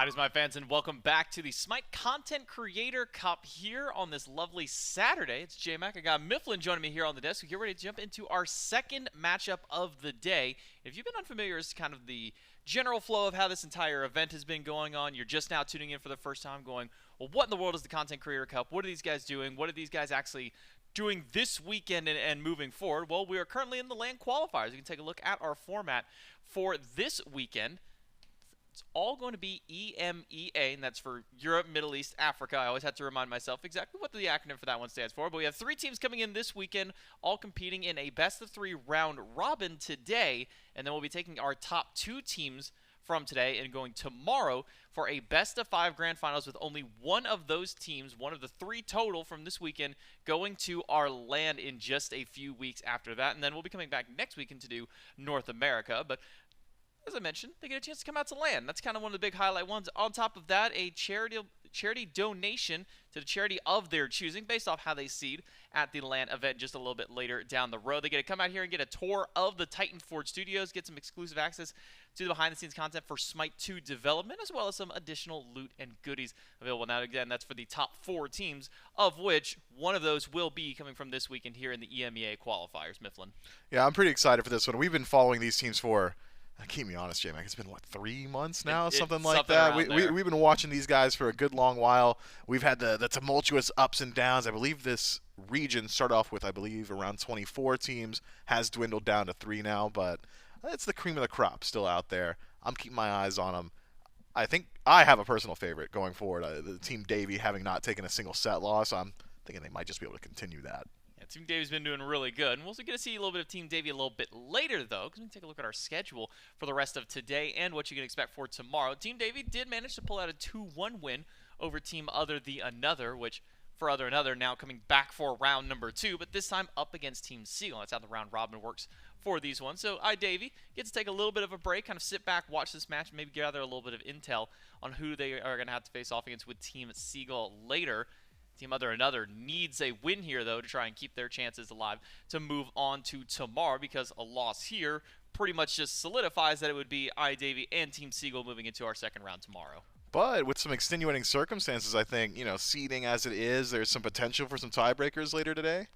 Hi, my fans, and welcome back to the SMITE Content Creator Cup here on this lovely Saturday. It's J-Mac. I got Mifflin joining me here on the desk. We get ready to jump into our second matchup of the day. If you've been unfamiliar as to kind of the general flow of how this entire event has been going on, you're just now tuning in for the first time going, well, what in the world is the Content Creator Cup? What are these guys doing? What are these guys actually doing this weekend and moving forward? Well, we are currently in the LAN qualifiers. You can take a look at our format for this weekend. It's all going to be EMEA, and that's for Europe, Middle East, Africa. I always have to remind myself exactly what the acronym for that one stands for. But we have 3 teams coming in this weekend, all competing in a best-of-3 round robin today. And then we'll be taking our top 2 teams from today and going tomorrow for a best-of-5 grand finals with only one of those teams, one of the 3 total from this weekend, going to our LAN in just a few weeks after that. And then we'll be coming back next weekend to do North America. But as I mentioned, they get a chance to come out to LAN. That's kind of one of the big highlight ones. On top of that, a charity donation to the charity of their choosing based off how they seed at the LAN event just a little bit later down the road. They get to come out here and get a tour of the Titan Forge Studios, get some exclusive access to the behind-the-scenes content for SMITE 2 development, as well as some additional loot and goodies available. Now, again, that's for the top 4 teams, of which one of those will be coming from this weekend here in the EMEA qualifiers. Mifflin. Yeah, I'm pretty excited for this one. We've been following these teams for, keep me honest, J-Mac, it's been, what, 3 months now? Something like that. We've been watching these guys for a good long while. We've had the tumultuous ups and downs. I believe this region started off with, around 24 teams, has dwindled down to 3 now, but it's the cream of the crop still out there. I'm keeping my eyes on them. I think I have a personal favorite going forward. The Team Davey having not taken a single set loss, I'm thinking they might just be able to continue that. Team Davy's been doing really good, and we'll also get to see a little bit of Team Davy a little bit later, though, because we can take a look at our schedule for the rest of today and what you can expect for tomorrow. Team Davy did manage to pull out a 2-1 win over Team OtherTheAnother, which for OtherTheAnother now coming back for round number 2, but this time up against Team Seagyll. That's how the round robin works for these ones. So Davy gets to take a little bit of a break, kind of sit back, watch this match, and maybe gather a little bit of intel on who they are going to have to face off against with Team Seagyll later. Team OtherTheAnother needs a win here, though, to try and keep their chances alive to move on to tomorrow, because a loss here pretty much just solidifies that it would be Davy and Team Seagyll moving into our second round tomorrow. But with some extenuating circumstances, I think, seeding as it is, there's some potential for some tiebreakers later today.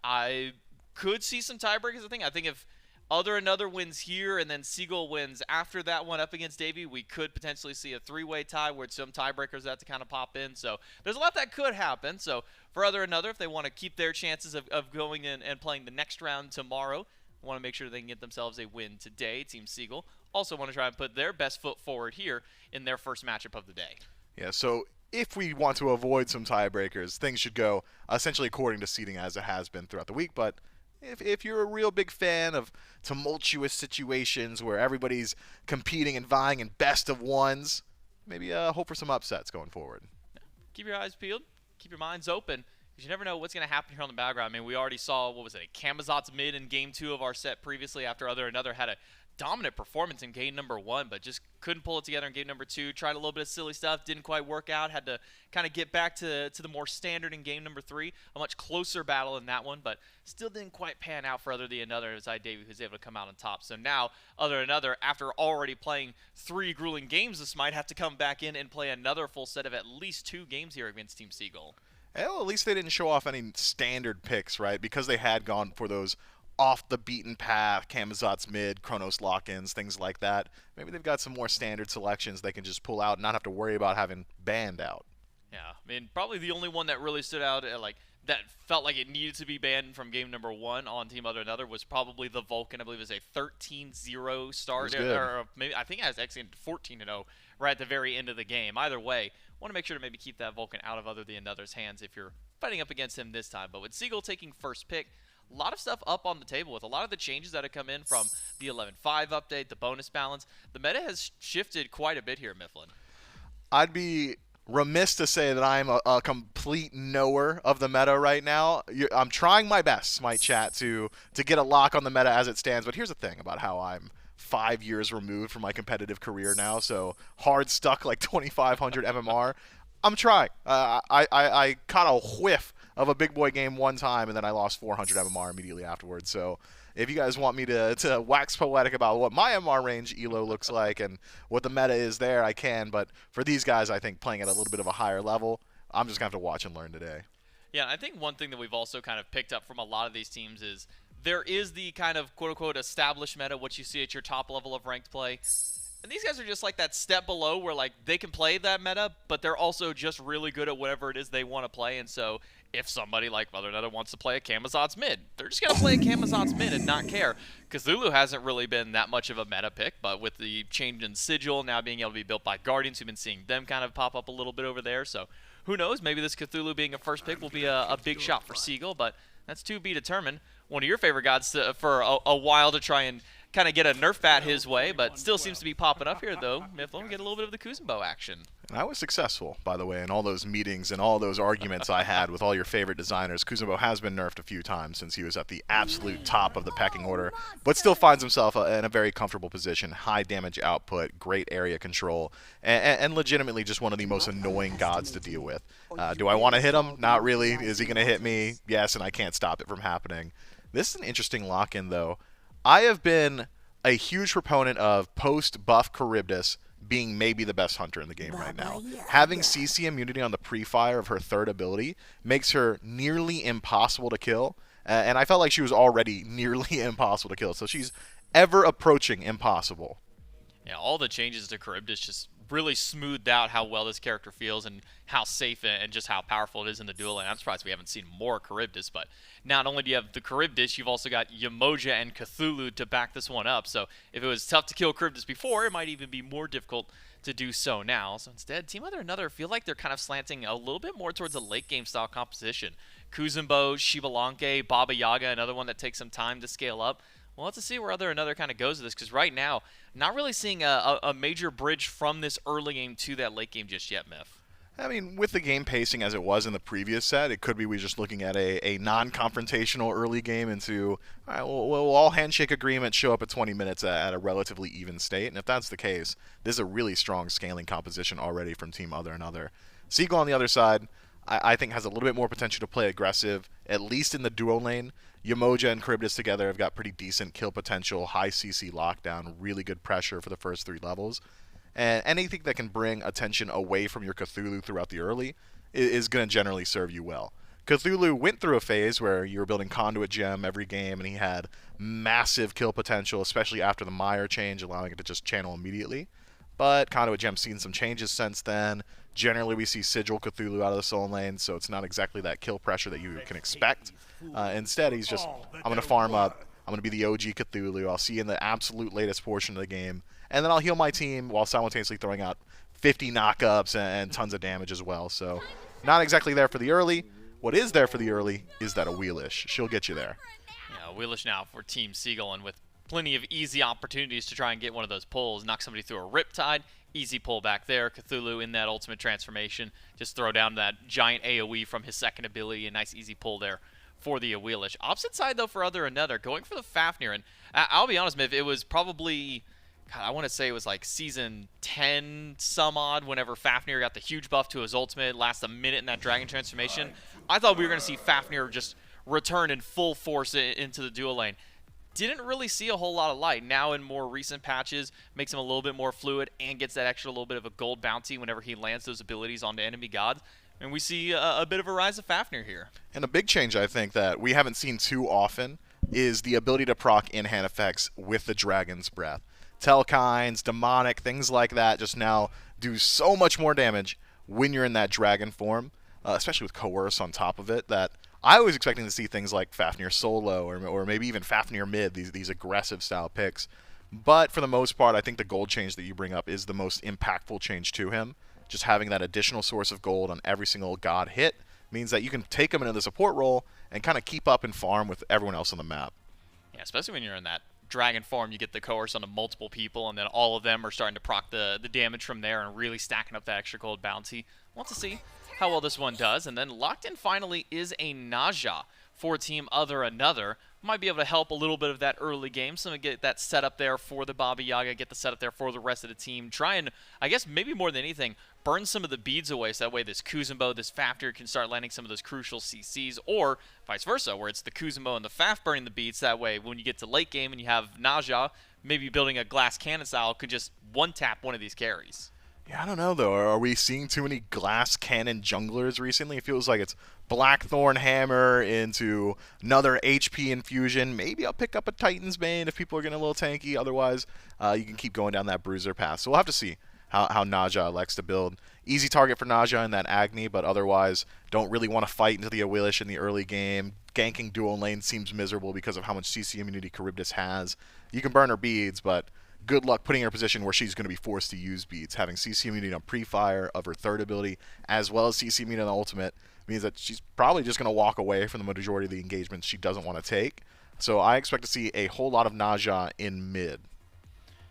I could see some tiebreakers. I think if OtherTheAnother wins here and then Seagyll wins after that one up against Davy, we could potentially see a 3-way tie where some tiebreakers have to kind of pop in. So there's a lot that could happen. So for OtherTheAnother, if they want to keep their chances of going in and playing the next round tomorrow, want to make sure they can get themselves a win today. Team Seagyll also want to try and put their best foot forward here in their first matchup of the day. Yeah, so if we want to avoid some tiebreakers, things should go essentially according to seeding as it has been throughout the week. But if you're a real big fan of tumultuous situations where everybody's competing and vying in best of ones, maybe hope for some upsets going forward. Keep your eyes peeled. Keep your minds open, because you never know what's going to happen here on the background. I mean, we already saw, what was it, Kamazot's mid in Game 2 of our set previously after OtherTheAnother had a dominant performance in game number 1, but just couldn't pull it together in game number 2. Tried a little bit of silly stuff, didn't quite work out. Had to kind of get back to the more standard in game number 3. A much closer battle in that one, but still didn't quite pan out for OtherTheAnother as Davey was able to come out on top. So now OtherTheAnother, after already playing 3 grueling games, this might have to come back in and play another full set of at least 2 games here against Team Seagyll. Well, at least they didn't show off any standard picks, right? Because they had gone for those off the beaten path, Kamazot's mid, Chronos lock-ins, things like that. Maybe they've got some more standard selections they can just pull out and not have to worry about having banned out. Yeah, I mean, probably the only one that really stood out, that felt like it needed to be banned from game number 1 on Team OtherTheAnother was probably the Vulcan. I believe it was a 13-0 start. Or maybe I think it has actually 14-0 right at the very end of the game. Either way, want to make sure to maybe keep that Vulcan out of OtherTheAnother's hands if you're fighting up against him this time. But with Seagyll taking first pick, a lot of stuff up on the table with a lot of the changes that have come in from the 11.5 update, the bonus balance. The meta has shifted quite a bit here, Mifflin. I'd be remiss to say that I'm a complete knower of the meta right now. I'm trying my best, Smite Chat, to get a lock on the meta as it stands. But here's the thing about how I'm 5 years removed from my competitive career now, so hard stuck like 2,500 MMR. I'm trying. I caught a whiff of a big boy game one time, and then I lost 400 MMR immediately afterwards. So if you guys want me to wax poetic about what my MR range elo looks like and what the meta is there, I can. But for these guys, I think playing at a little bit of a higher level, I'm just going to have to watch and learn today. Yeah, I think one thing that we've also kind of picked up from a lot of these teams is there is the kind of quote-unquote established meta, what you see at your top level of ranked play. And these guys are just like that step below where like they can play that meta, but they're also just really good at whatever it is they want to play. And so if somebody like OtherTheAnother wants to play a Camazotz mid, they're just going to play a Camazotz mid and not care. Cthulhu hasn't really been that much of a meta pick, but with the change in Seagyll now being able to be built by Guardians, we've been seeing them kind of pop up a little bit over there. So who knows, maybe this Cthulhu being a first pick will be a big shot for Seagyll, but that's to be determined. One of your favorite gods for a while to try and kind of get a nerf bat his way, but still seems to be popping up here, though. Mifflin, get a little bit of the Kuzenbo action. And I was successful, by the way, in all those meetings and all those arguments I had with all your favorite designers. Kuzenbo has been nerfed a few times since he was at the absolute top of the pecking order, but still finds himself in a very comfortable position, high damage output, great area control, and legitimately just one of the most annoying gods to deal with. Do I want to hit him? Not really. Is he going to hit me? Yes, and I can't stop it from happening. This is an interesting lock-in, though. I have been a huge proponent of post-buff Charybdis being maybe the best hunter in the game right now. Having CC immunity on the pre-fire of her third ability makes her nearly impossible to kill, and I felt like she was already nearly impossible to kill, so she's ever approaching impossible. Yeah, all the changes to Charybdis just really smoothed out how well this character feels and how safe and just how powerful it is in the duel lane. I'm surprised we haven't seen more Charybdis, but not only do you have the Charybdis, you've also got Yamoja and Cthulhu to back this one up. So if it was tough to kill Charybdis before, it might even be more difficult to do so now. So instead, Team OtherTheAnother feel like they're kind of slanting a little bit more towards a late game style composition. Kuzenbo, Shibalanke, Baba Yaga, another one that takes some time to scale up. We'll have to see where OtherTheAnother kind of goes with this, because right now, not really seeing a major bridge from this early game to that late game just yet, Miff. I mean, with the game pacing as it was in the previous set, it could be we're just looking at a non-confrontational early game into, all right, we'll all handshake agreement, show up at 20 minutes at a relatively even state. And if that's the case, this is a really strong scaling composition already from Team OtherTheAnother. Seagyll on the other side, I think has a little bit more potential to play aggressive, at least in the duo lane. Yamoja and Charybdis together have got pretty decent kill potential, high CC lockdown, really good pressure for the first 3 levels. And anything that can bring attention away from your Cthulhu throughout the early is going to generally serve you well. Cthulhu went through a phase where you were building Conduit Gem every game, and he had massive kill potential, especially after the Mire change, allowing it to just channel immediately. But Conduit Gem's seen some changes since then. Generally, we see Sigil Cthulhu out of the soul lane, so it's not exactly that kill pressure that you can expect. Instead, he's just, I'm going to farm up, I'm going to be the OG Cthulhu, I'll see you in the absolute latest portion of the game, and then I'll heal my team while simultaneously throwing out 50 knockups and tons of damage as well. So, not exactly there for the early. What is there for the early is that a Wheelish. She'll get you there. Yeah, Wheelish now for Team Seagyll, and with plenty of easy opportunities to try and get one of those pulls, knock somebody through a Riptide, easy pull back there. Cthulhu in that ultimate transformation, just throw down that giant AoE from his second ability, a nice easy pull there for the Wheelish. Opposite side, though, for OtherTheAnother, going for the Fafnir, and I'll be honest, Miv, it was probably, God, I want to say it was like season 10 some odd whenever Fafnir got the huge buff to his ultimate, last a minute in that dragon transformation. I thought we were going to see Fafnir just return in full force into the dual lane. Didn't really see a whole lot of light. Now in more recent patches, makes him a little bit more fluid and gets that extra little bit of a gold bounty whenever he lands those abilities onto enemy gods. And we see a bit of a rise of Fafnir here. And a big change, I think, that we haven't seen too often is the ability to proc in-hand effects with the Dragon's Breath. Telkines, Demonic, things like that just now do so much more damage when you're in that dragon form, especially with Coerce on top of it, that I was expecting to see things like Fafnir solo or maybe even Fafnir mid, these aggressive style picks. But for the most part, I think the gold change that you bring up is the most impactful change to him. Just having that additional source of gold on every single god hit means that you can take him into the support role and kind of keep up and farm with everyone else on the map. Yeah, especially when you're in that dragon form, you get the coerce onto multiple people, and then all of them are starting to proc the damage from there and really stacking up that extra gold bounty. Want to see how well this one does. And then locked in finally is a Naja for Team OtherTheAnother. might be able to help a little bit of that early game. So get that setup there for the Baba Yaga, get the setup there for the rest of the team. Try and, I guess maybe more than anything, burn some of the beads away so that way this Kuzenbo, this Fafnir can start landing some of those crucial CCs, or vice versa, where it's the Kuzenbo and the Faf burning the beads. That way when you get to late game and you have Naja, maybe building a glass cannon style could just one-tap one of these carries. Yeah, I don't know, though. Are we seeing too many glass cannon junglers recently? It feels like it's Blackthorn Hammer into another HP infusion. Maybe I'll pick up a Titan's Bane if people are getting a little tanky. Otherwise, you can keep going down that Bruiser path. So we'll have to see how Naja elects to build. Easy target for Naja in that Agni, but otherwise don't really want to fight into the Awilish in the early game. Ganking dual lane seems miserable because of how much CC immunity Charybdis has. You can burn her beads, but good luck putting her in a position where she's going to be forced to use beads. Having CC immunity on pre-fire of her third ability, as well as CC immunity on the ultimate, means that she's probably just going to walk away from the majority of the engagements she doesn't want to take. So I expect to see a whole lot of Naja in mid.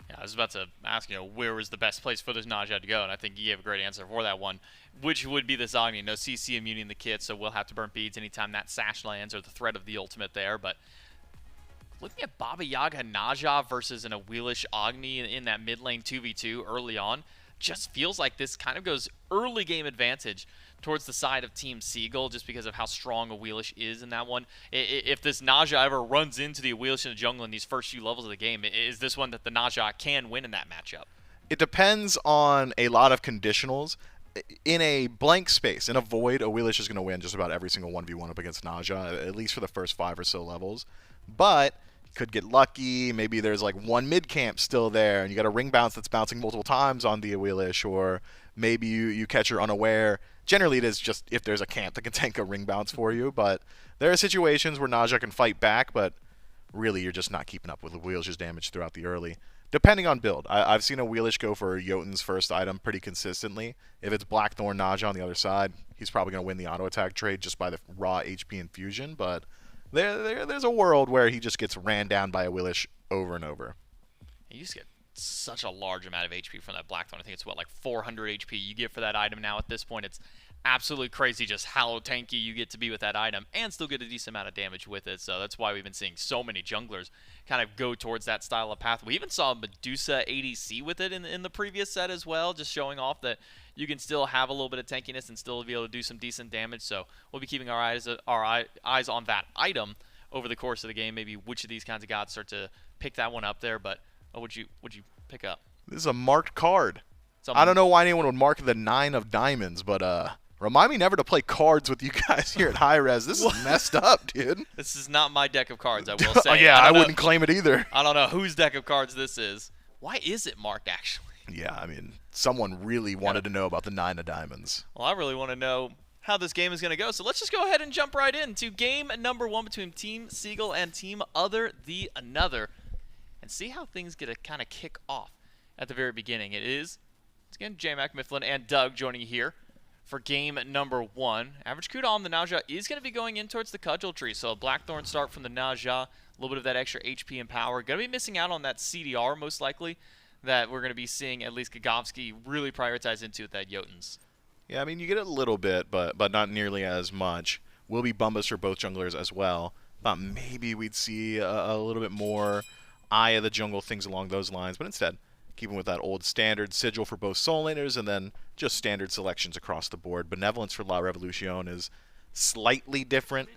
Yeah, I was about to ask, where was the best place for this Naja to go, and I think you gave a great answer for that one, which would be this Agni. No CC immunity in the kit, so we'll have to burn beads anytime that sash lands or the threat of the ultimate there, but looking at Baba Yaga Naja versus an Awilish Agni in that mid lane 2v2 early on, just feels like this kind of goes early game advantage towards the side of Team Seagyll just because of how strong Awilish is in that one. If this Naja ever runs into the Awilish in the jungle in these first few levels of the game, is this one that the Naja can win in that matchup? It depends on a lot of conditionals. In a blank space, in a void, Awilish is going to win just about every single 1v1 up against Naja, at least for the first 5 or so levels. But could get lucky. Maybe there's like one mid camp still there, and you got a ring bounce that's bouncing multiple times on the Awilish, or maybe you catch her unaware. Generally, it is just if there's a camp that can tank a ring bounce for you. But there are situations where Naja can fight back, but really you're just not keeping up with Awilish's damage throughout the early. Depending on build, I've seen Awilish go for Jotun's first item pretty consistently. If it's Blackthorn Naja on the other side, he's probably going to win the auto attack trade just by the raw HP infusion, but There's a world where he just gets ran down by Awilish over and over. You just get such a large amount of HP from that Blackthorn. I think it's, like 400 HP you get for that item now at this point. It's absolutely crazy just how tanky you get to be with that item and still get a decent amount of damage with it. So that's why we've been seeing so many junglers kind of go towards that style of path. We even saw Medusa ADC with it in the previous set as well, just showing off that you can still have a little bit of tankiness and still be able to do some decent damage. So we'll be keeping our eyes on that item over the course of the game. Maybe which of these kinds of gods start to pick that one up there. But what'd you pick up? This is a marked card. I don't know why anyone would mark the 9 of diamonds, but remind me never to play cards with you guys here at hi-rez. This is messed up, dude. This is not my deck of cards, I will say. Yeah, I wouldn't claim it either. I don't know whose deck of cards this is. Why is it marked, actually? Yeah, I mean, someone really wanted to know about the 9 of diamonds. Well, I really want to know how this game is going to go. So let's just go ahead and jump right into game number 1 between Team Seagyll and Team OtherTheAnother and see how things get to kind of kick off at the very beginning. It's again J-Mac, Mifflin, and Doug joining you here for game number 1. Average CUDA on the Naja is going to be going in towards the Cudgel tree. So a Blackthorn start from the Naja, a little bit of that extra HP and power. Going to be missing out on that CDR most likely that we're going to be seeing at least Gagovsky really prioritize into with that Jotuns. Yeah, I mean, you get a little bit, but not nearly as much. Will be Bumbas for both junglers as well. Thought maybe we'd see a little bit more Eye of the Jungle, things along those lines, but instead, keeping with that old standard Sigil for both soul laners and then just standard selections across the board. Benevolence for La Revolution is slightly different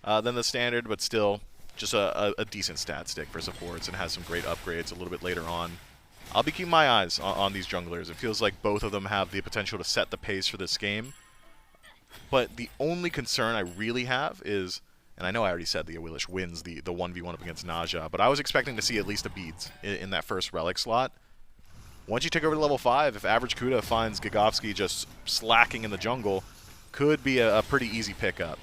than the standard, but still just a decent stat stick for supports and has some great upgrades a little bit later on. I'll be keeping my eyes on these junglers. It feels like both of them have the potential to set the pace for this game. But the only concern I really have is, and I know I already said the Awilish wins the 1v1 up against Naja, but I was expecting to see at least a beads in that first relic slot. Once you take over to level 5, if average CUDA finds Gagovsky just slacking in the jungle, could be a pretty easy pickup.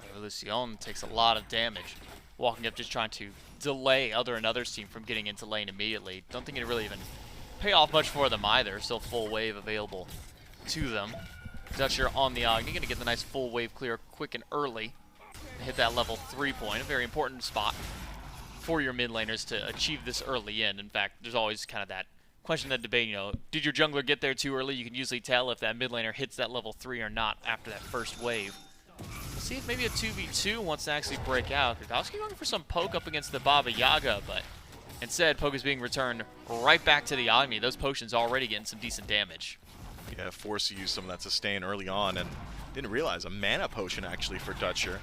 Revolution takes a lot of damage. Walking up just trying to delay OtherTheAnother's team from getting into lane immediately. Don't think it really even pay off much for them either. Still full wave available to them. Dutcher on the Agni, going to get the nice full wave clear quick and early. Hit that level 3 point, a very important spot for your mid laners to achieve this early in. In fact, there's always kind of that question, that debate, did your jungler get there too early? You can usually tell if that mid laner hits that level 3 or not after that first wave. See if maybe a 2v2 wants to actually break out. Krakowski going for some poke up against the Baba Yaga, but instead, poke is being returned right back to the enemy. Those potions already getting some decent damage. Yeah, forced to use some of that sustain early on, and didn't realize a mana potion actually for Dutcher.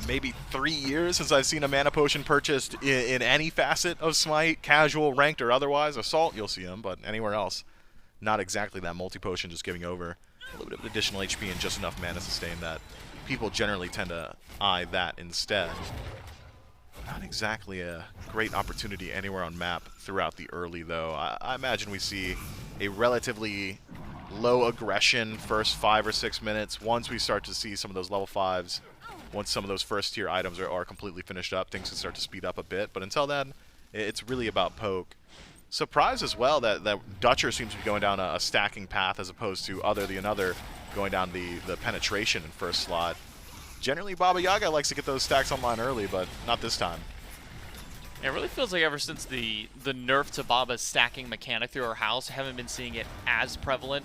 Maybe 3 years since I've seen a mana potion purchased in any facet of Smite, casual, ranked, or otherwise. Assault, you'll see them, but anywhere else, not exactly that multi-potion, just giving over a little bit of additional HP and just enough mana sustain that people generally tend to eye that instead. Not exactly a great opportunity anywhere on map throughout the early, though. I imagine we see a relatively low aggression first 5 or 6 minutes. Once we start to see some of those level 5s, once some of those first tier items are completely finished up, things can start to speed up a bit. But until then, it's really about poke. Surprised as well that Dutcher seems to be going down a stacking path as opposed to OtherTheAnother going down the penetration in first slot. Generally, Baba Yaga likes to get those stacks online early, but not this time. It really feels like ever since the nerf to Baba's stacking mechanic through our house, I haven't been seeing it as prevalent.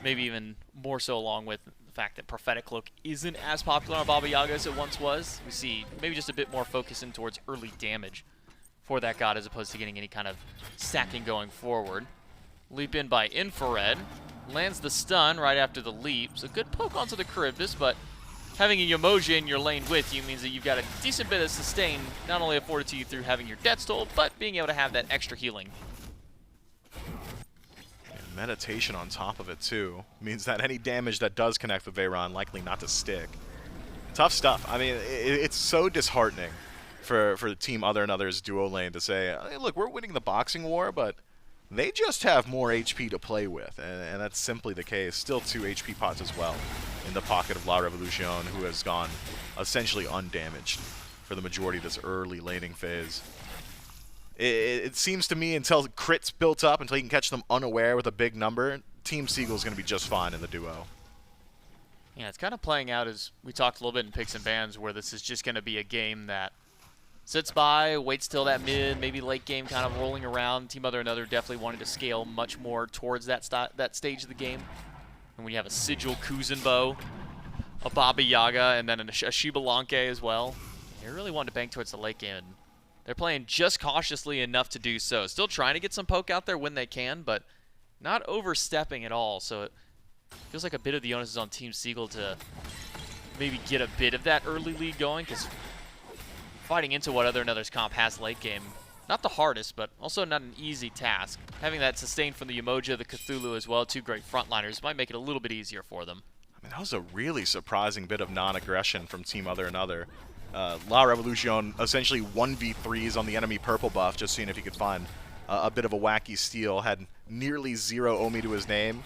Maybe even more so along with the fact that Prophetic Look isn't as popular on Baba Yaga as it once was. We see maybe just a bit more focus in towards early damage for that god as opposed to getting any kind of stacking going forward. Leap in by Infrared. Lands the stun right after the leap. So good poke onto the Charybdis, but having a Yamoja in your lane with you means that you've got a decent bit of sustain, not only afforded to you through having your death toll, but being able to have that extra healing. And meditation on top of it, too, means that any damage that does connect with Veyron likely not to stick. Tough stuff. I mean, it's so disheartening for Team OtherTheAnother's duo lane to say, hey, look, we're winning the boxing war, but they just have more HP to play with, and that's simply the case. Still 2 HP pots as well in the pocket of La Revolution, who has gone essentially undamaged for the majority of this early laning phase. It seems to me until crits built up, until you can catch them unaware with a big number, Team Seagyll is going to be just fine in the duo. Yeah, it's kind of playing out as we talked a little bit in Picks and Bans, where this is just going to be a game that sits by, waits till that mid, maybe late game kind of rolling around. Team OtherTheAnother definitely wanted to scale much more towards that stage of the game. And when you have a Seagyll Kuzenbo, a Baba Yaga, and then a Shibalanke as well, they really wanted to bank towards the late game. And they're playing just cautiously enough to do so. Still trying to get some poke out there when they can, but not overstepping at all. So it feels like a bit of the onus is on Team Seagyll to maybe get a bit of that early lead going, because fighting into what OtherTheAnother's comp has late game, not the hardest, but also not an easy task. Having that sustain from the Yamoja, the Cthulhu as well, 2 great frontliners, might make it a little bit easier for them. I mean, that was a really surprising bit of non-aggression from Team OtherTheAnother. La Revolution essentially 1v3s on the enemy purple buff, just seeing if he could find a bit of a wacky steal. Had nearly 0 Omi to his name,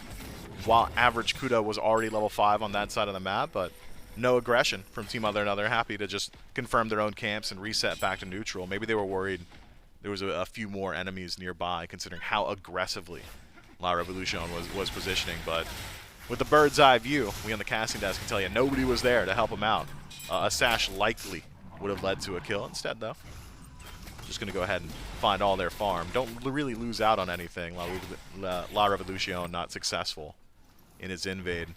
while average Kuda was already level 5 on that side of the map, but no aggression from Team OtherTheAnother. Happy to just confirm their own camps and reset back to neutral. Maybe they were worried there was a few more enemies nearby, considering how aggressively La Revolution was positioning. But with the bird's eye view, we on the casting desk can tell you nobody was there to help him out. A sash likely would have led to a kill. Instead, though, just going to go ahead and find all their farm. Don't really lose out on anything. La Revolution not successful in its invade.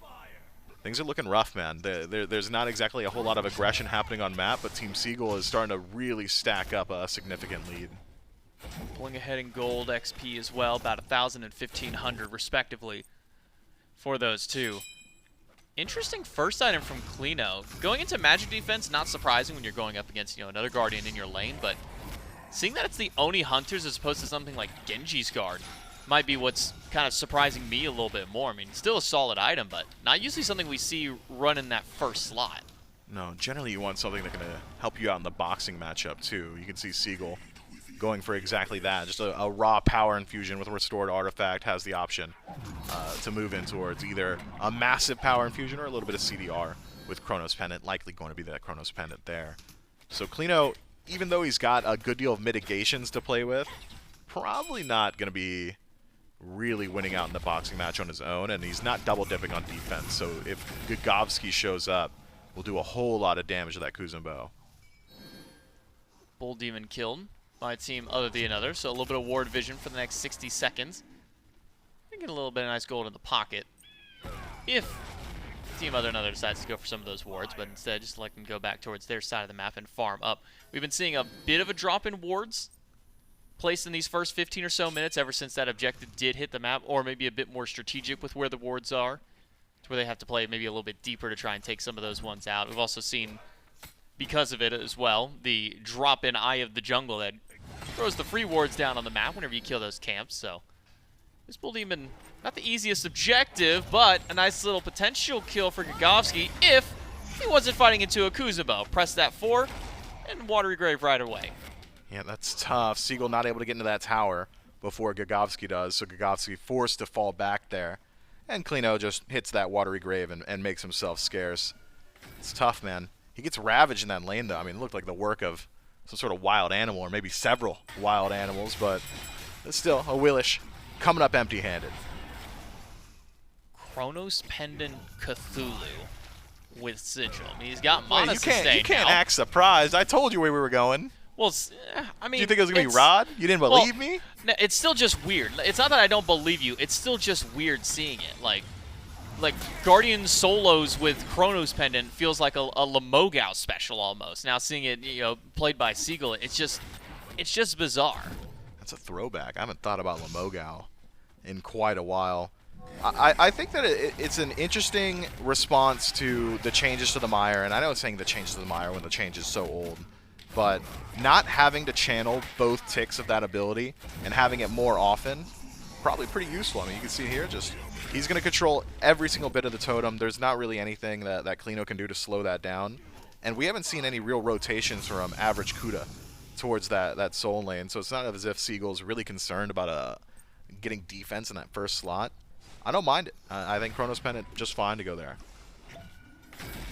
Things are looking rough, man. There's not exactly a whole lot of aggression happening on map, but Team Seagyll is starting to really stack up a significant lead. Pulling ahead in gold XP as well, about 1,000 and 1,500 respectively for those two. Interesting first item from Klino. Going into magic defense, not surprising when you're going up against, another Guardian in your lane, but seeing that it's the Oni Hunters as opposed to something like Genji's Guard might be what's kind of surprising me a little bit more. I mean, still a solid item, but not usually something we see run in that first slot. No, generally you want something that's going to help you out in the boxing matchup, too. You can see Seagyll going for exactly that. Just a raw power infusion with a restored artifact has the option to move in towards either a massive power infusion or a little bit of CDR with Chronos Pendant. Likely going to be that Chronos Pendant there. So Klino, even though he's got a good deal of mitigations to play with, probably not going to be really winning out in the boxing match on his own, and he's not double dipping on defense. So if Gagovsky shows up, we'll do a whole lot of damage to that Kuzenbo. Bull Demon killed by Team OtherTheAnother, so a little bit of ward vision for the next 60 seconds. And get a little bit of nice gold in the pocket. If Team OtherTheAnother decides to go for some of those wards, but instead just let them go back towards their side of the map and farm up. We've been seeing a bit of a drop in wards placed in these first 15 or so minutes ever since that objective did hit the map, or maybe a bit more strategic with where the wards are, to where they have to play maybe a little bit deeper to try and take some of those ones out. We've also seen, because of it as well, the drop in Eye of the Jungle that throws the free wards down on the map whenever you kill those camps, so this Bull Demon, not the easiest objective, but a nice little potential kill for Gagovski if he wasn't fighting into a Kuzubo. Press that 4 and Watery Grave right away. Yeah, that's tough. Seagyll not able to get into that tower before Gagovski does, so Gagovski forced to fall back there. And Klino just hits that Watery Grave and makes himself scarce. It's tough, man. He gets ravaged in that lane, though. I mean, it looked like the work of some sort of wild animal, or maybe several wild animals, but it's still a Willish coming up empty-handed. Chronos Pendant Cthulhu with Sigil. I mean, he's got Mana Sustain. You can't act surprised. I told you where we were going. Well, I mean, do you think it was going to be Rod? You didn't believe me? No, it's still just weird. It's not that I don't believe you. It's still just weird seeing it. Like Guardian solos with Chronos Pendant feels like a Lamogao special almost. Now seeing it, played by Seagyll, it's just bizarre. That's a throwback. I haven't thought about Lamogao in quite a while. I think that it's an interesting response to the changes to the Mire, and I know it's saying the changes to the Mire when the change is so old, but not having to channel both ticks of that ability and having it more often, probably pretty useful. I mean, you can see here, just he's going to control every single bit of the totem. There's not really anything that Klino can do to slow that down, and we haven't seen any real rotations from average Kuda towards that soul lane, so it's not as if Seagull's really concerned about getting defense in that first slot. I don't mind it. I think Chronos Pendant just fine to go there.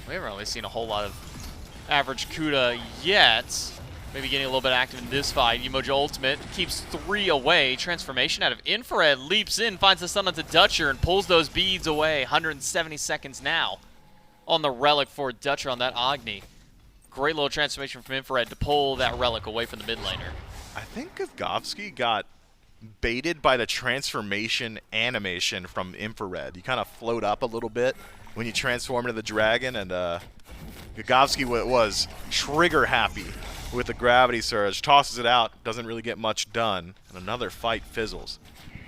We haven't really seen a whole lot of average Kuda yet. Maybe getting a little bit active in this fight. Emoji Ultimate keeps 3 away. Transformation out of Infrared leaps in, finds the stun onto Dutcher, and pulls those beads away. 170 seconds now on the Relic for Dutcher on that Agni. Great little transformation from Infrared to pull that Relic away from the mid laner. I think Gagovski got baited by the transformation animation from Infrared. You kind of float up a little bit when you transform into the dragon, and Gagovski was trigger happy with the gravity surge, tosses it out, doesn't really get much done, and another fight fizzles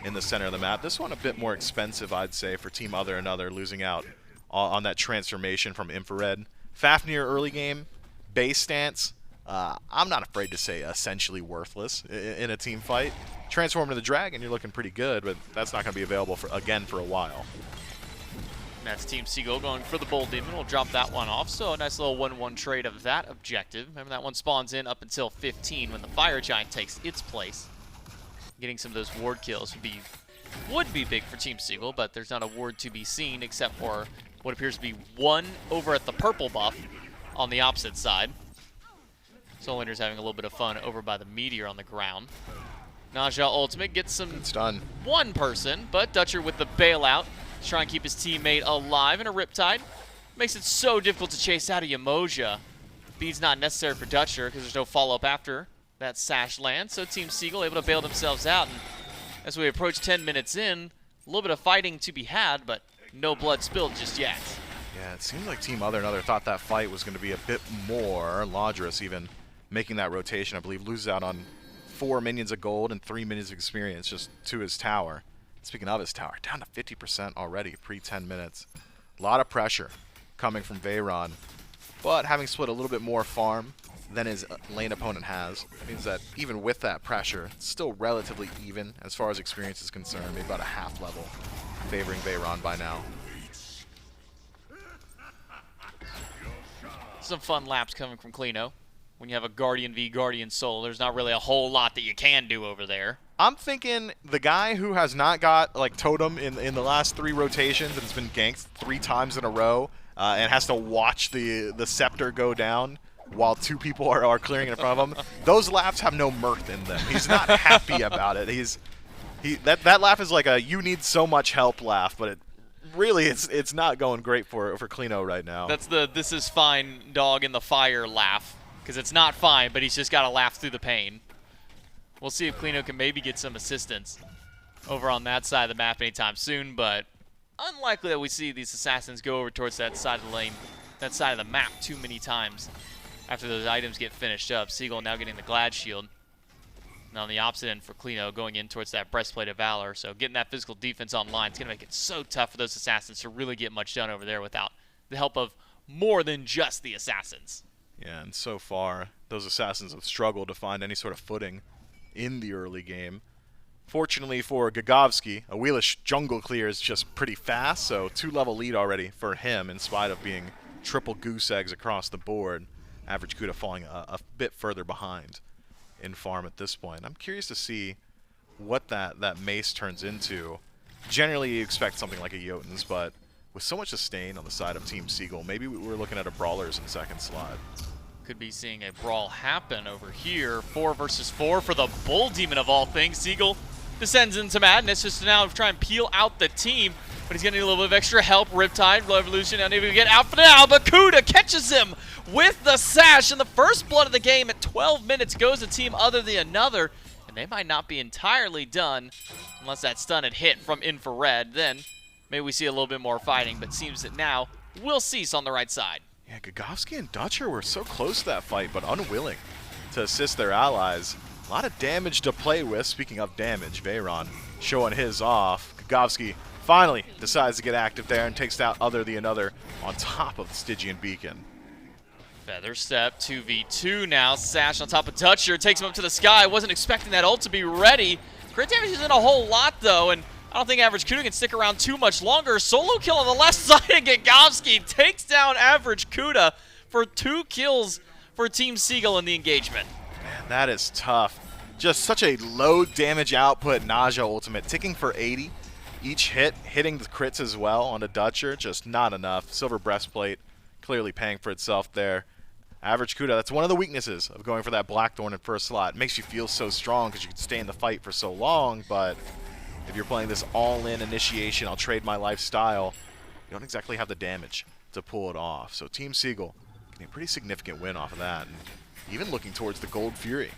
in the center of the map. This one a bit more expensive, I'd say, for Team OtherTheAnother, losing out on that transformation from Infrared. Fafnir early game, base stance, I'm not afraid to say essentially worthless in a team fight. Transform into the dragon, you're looking pretty good, but that's not going to be available for a while. That's Team Seagyll going for the Bull Demon. We'll drop that one off, so a nice little 1-1 trade of that objective. Remember, that one spawns in up until 15 when the Fire Giant takes its place. Getting some of those ward kills would be big for Team Seagyll, but there's not a ward to be seen except for what appears to be one over at the purple buff on the opposite side. Soul Lander's having a little bit of fun over by the Meteor on the ground. Naja Ultimate gets some one person, but Dutcher with the bailout to try and keep his teammate alive, and a Riptide makes it so difficult to chase out of Yamoja. Bead's not necessary for Dutcher because there's no follow-up after that Sash land, so Team Seagyll able to bail themselves out. And as we approach 10 minutes in, a little bit of fighting to be had, but no blood spilled just yet. Yeah, it seems like Team OtherTheAnother thought that fight was going to be a bit more. Ladris even making that rotation, I believe, loses out on 4 minions of gold and 3 minions of experience just to his tower. Speaking of his tower, down to 50% already pre-10 minutes. A lot of pressure coming from Veyron, but having split a little bit more farm than his lane opponent has means that even with that pressure, it's still relatively even as far as experience is concerned, maybe about a half level favoring Veyron by now. Some fun laps coming from Klino. When you have a Guardian v Guardian Soul, there's not really a whole lot that you can do over there. I'm thinking the guy who has not got like totem in the last 3 rotations and has been ganked 3 times in a row and has to watch the scepter go down while 2 people are clearing in front of him. Those laps have no mirth in them. He's not happy about it. That laugh is like a "you need so much help" laugh, but it's not going great for Klino right now. That's the "this is fine dog in the fire" laugh. Because it's not fine, but he's just got to laugh through the pain. We'll see if Klino can maybe get some assistance over on that side of the map anytime soon, but unlikely that we see these assassins go over towards that side of the lane, that side of the map too many times after those items get finished up. Seagyll now getting the Glad Shield. And on the opposite end for Klino, going in towards that Breastplate of Valor. So getting that physical defense online, it's going to make it so tough for those assassins to really get much done over there without the help of more than just the assassins. Yeah, and so far, those assassins have struggled to find any sort of footing in the early game. Fortunately for Gagovski, a Wheelish jungle clear is just pretty fast, so 2-level lead already for him in spite of being triple goose eggs across the board. Average Kuda falling a bit further behind in farm at this point. I'm curious to see what that mace turns into. Generally, you expect something like a Jotun's, but with so much sustain on the side of Team Seagyll, maybe we're looking at a Brawlers in second slot. Could be seeing a brawl happen over here. 4 versus 4 for the Bull Demon of all things. Seagyll descends into madness just to now try and peel out the team, but he's going to need a little bit of extra help. Riptide, Revolution, not able to get out for now, but Kuda catches him with the sash, and the first blood of the game at 12 minutes goes to Team OtherTheAnother, and they might not be entirely done unless that stun had hit from Infrared. Then maybe we see a little bit more fighting, but seems that now will cease on the right side. Yeah, Gagovski and Dutcher were so close to that fight, but unwilling to assist their allies. A lot of damage to play with. Speaking of damage, Veyron showing his off. Gagovski finally decides to get active there and takes out OtherTheAnother on top of the Stygian Beacon. Feather Step, 2v2 now. Sash on top of Dutcher, takes him up to the sky. Wasn't expecting that ult to be ready. Crit damage isn't a whole lot, though, and I don't think Average Kuda can stick around too much longer. Solo kill on the left side, and Gagovski takes down Average Kuda for 2 kills for Team Seagyll in the engagement. Man, that is tough. Just such a low damage output Nausea ultimate, ticking for 80. Each hit, hitting the crits as well on the Dutcher, just not enough. Silver Breastplate clearly paying for itself there. Average Kuda, that's one of the weaknesses of going for that Blackthorn in first slot. It makes you feel so strong because you can stay in the fight for so long, but if you're playing this all-in initiation, I'll trade my lifestyle, you don't exactly have the damage to pull it off. So Team Seagyll getting a pretty significant win off of that, and even looking towards the Gold Fury.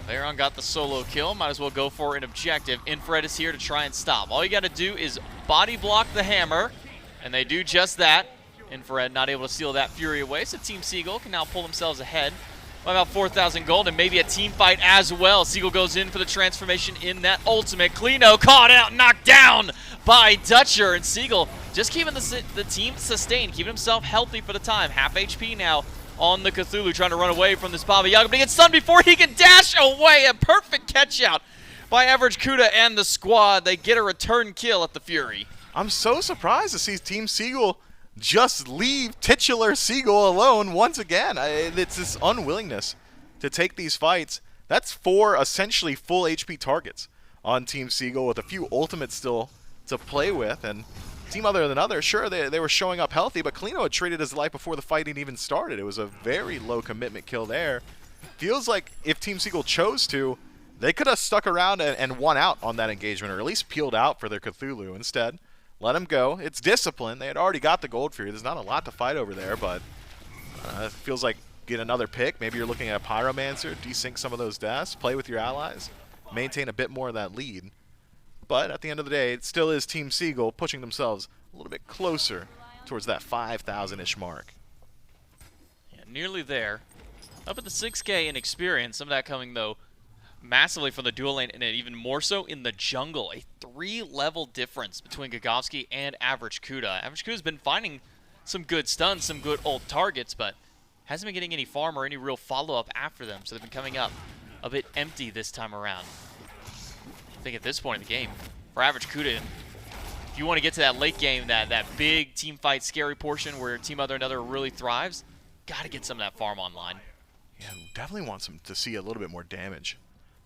Veyron got the solo kill, might as well go for an objective. Infrared is here to try and stop. All you got to do is body block the hammer, and they do just that. Infrared not able to steal that Fury away, so Team Seagyll can now pull themselves ahead by about 4,000 gold and maybe a team fight as well. Seagyll goes in for the transformation in that ultimate. Klino caught out, knocked down by Dutcher, and Seagyll just keeping the team sustained, keeping himself healthy for the time. Half HP now on the Cthulhu, trying to run away from this Baba Yaga, but he gets stunned before he can dash away. A perfect catch out by Average Kuda and the squad. They get a return kill at the Fury. I'm so surprised to see Team Seagyll just leave titular Seagyll alone once again. It's this unwillingness to take these fights. That's 4 essentially full HP targets on Team Seagyll with a few ultimates still to play with. And Team OtherTheAnother, sure, they were showing up healthy, but Klino had traded his life before the fighting even started. It was a very low commitment kill there. Feels like if Team Seagyll chose to, they could have stuck around and won out on that engagement, or at least peeled out for their Cthulhu. Instead, let him go. It's discipline. They had already got the Gold Fury. There's not a lot to fight over there, but it feels like get another pick. Maybe you're looking at a Pyromancer, desync some of those deaths, play with your allies, maintain a bit more of that lead. But at the end of the day, it still is Team Seagyll pushing themselves a little bit closer towards that 5,000-ish mark. Yeah, nearly there. Up at the 6K in experience, some of that coming, though, massively from the dual lane, and even more so in the jungle. A 3-level difference between Gagovski and Average Kuda. Average Kuda's been finding some good stuns, some good ult targets, but hasn't been getting any farm or any real follow-up after them, so they've been coming up a bit empty this time around. I think at this point in the game, for Average Kuda, if you want to get to that late game, that big team fight scary portion where Team OtherTheAnother really thrives, got to get some of that farm online. Yeah, definitely wants him to see a little bit more damage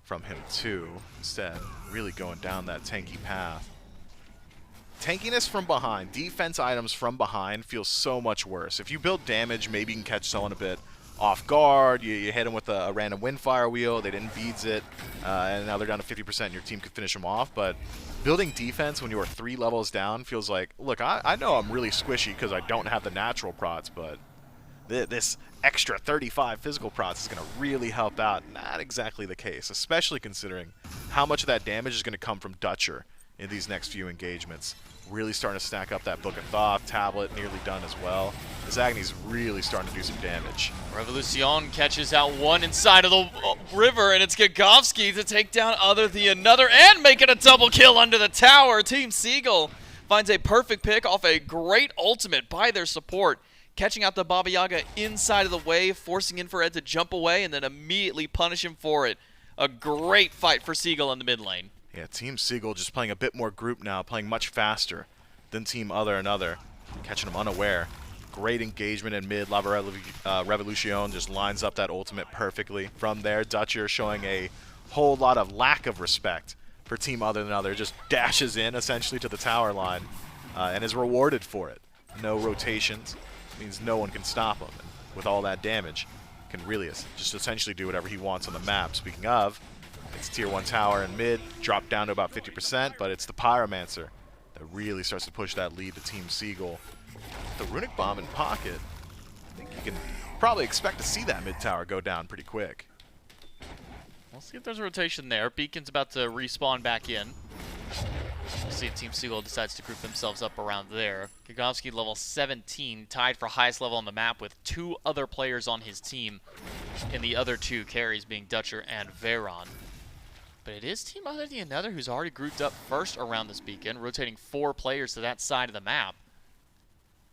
from him too. Instead, really going down that tanky path. Tankiness from behind, defense items from behind feels so much worse. If you build damage, maybe you can catch someone a bit off guard. You hit them with a random Windfire wheel, they didn't beads it, and now they're down to 50% and your team could finish them off. But building defense when you are 3 levels down feels like, look, I know I'm really squishy because I don't have the natural prots, but this extra 35 physical prots is going to really help out. Not exactly the case, especially considering how much of that damage is going to come from Dutcher in these next few engagements. really starting to stack up that Book of Thoth. Tablet nearly done as well. This Agni's really starting to do some damage. Revolution catches out one inside of the river, and it's Gigovski to take down OtherTheAnother and make it a double kill under the tower. Team Seagyll finds a perfect pick off a great ultimate by their support, catching out the Baba Yaga inside of the wave, forcing Infrared to jump away and then immediately punish him for it. A great fight for Seagyll in the mid lane. Yeah, Team Seagyll just playing a bit more group now, playing much faster than Team OtherTheAnother, catching them unaware. Great engagement in mid. Lava Revolution just lines up that ultimate perfectly. From there, Dutcher showing a whole lot of lack of respect for Team OtherTheAnother. Just dashes in essentially to the tower line and is rewarded for it. No rotations means no one can stop him. And with all that damage, can really just essentially do whatever he wants on the map. Speaking of, it's tier 1 tower in mid, dropped down to about 50%, but it's the Pyromancer that really starts to push that lead to Team Seagyll. The Runic Bomb in pocket, I think you can probably expect to see that mid tower go down pretty quick. We'll see if there's a rotation there. Beacon's about to respawn back in. We'll see if Team Seagyll decides to group themselves up around there. Gigovski level 17, tied for highest level on the map with 2 other players on his team, and the other 2 carries being Dutcher and Veron. But it is Team OtherTheAnother who's already grouped up first around this beacon, rotating 4 players to that side of the map.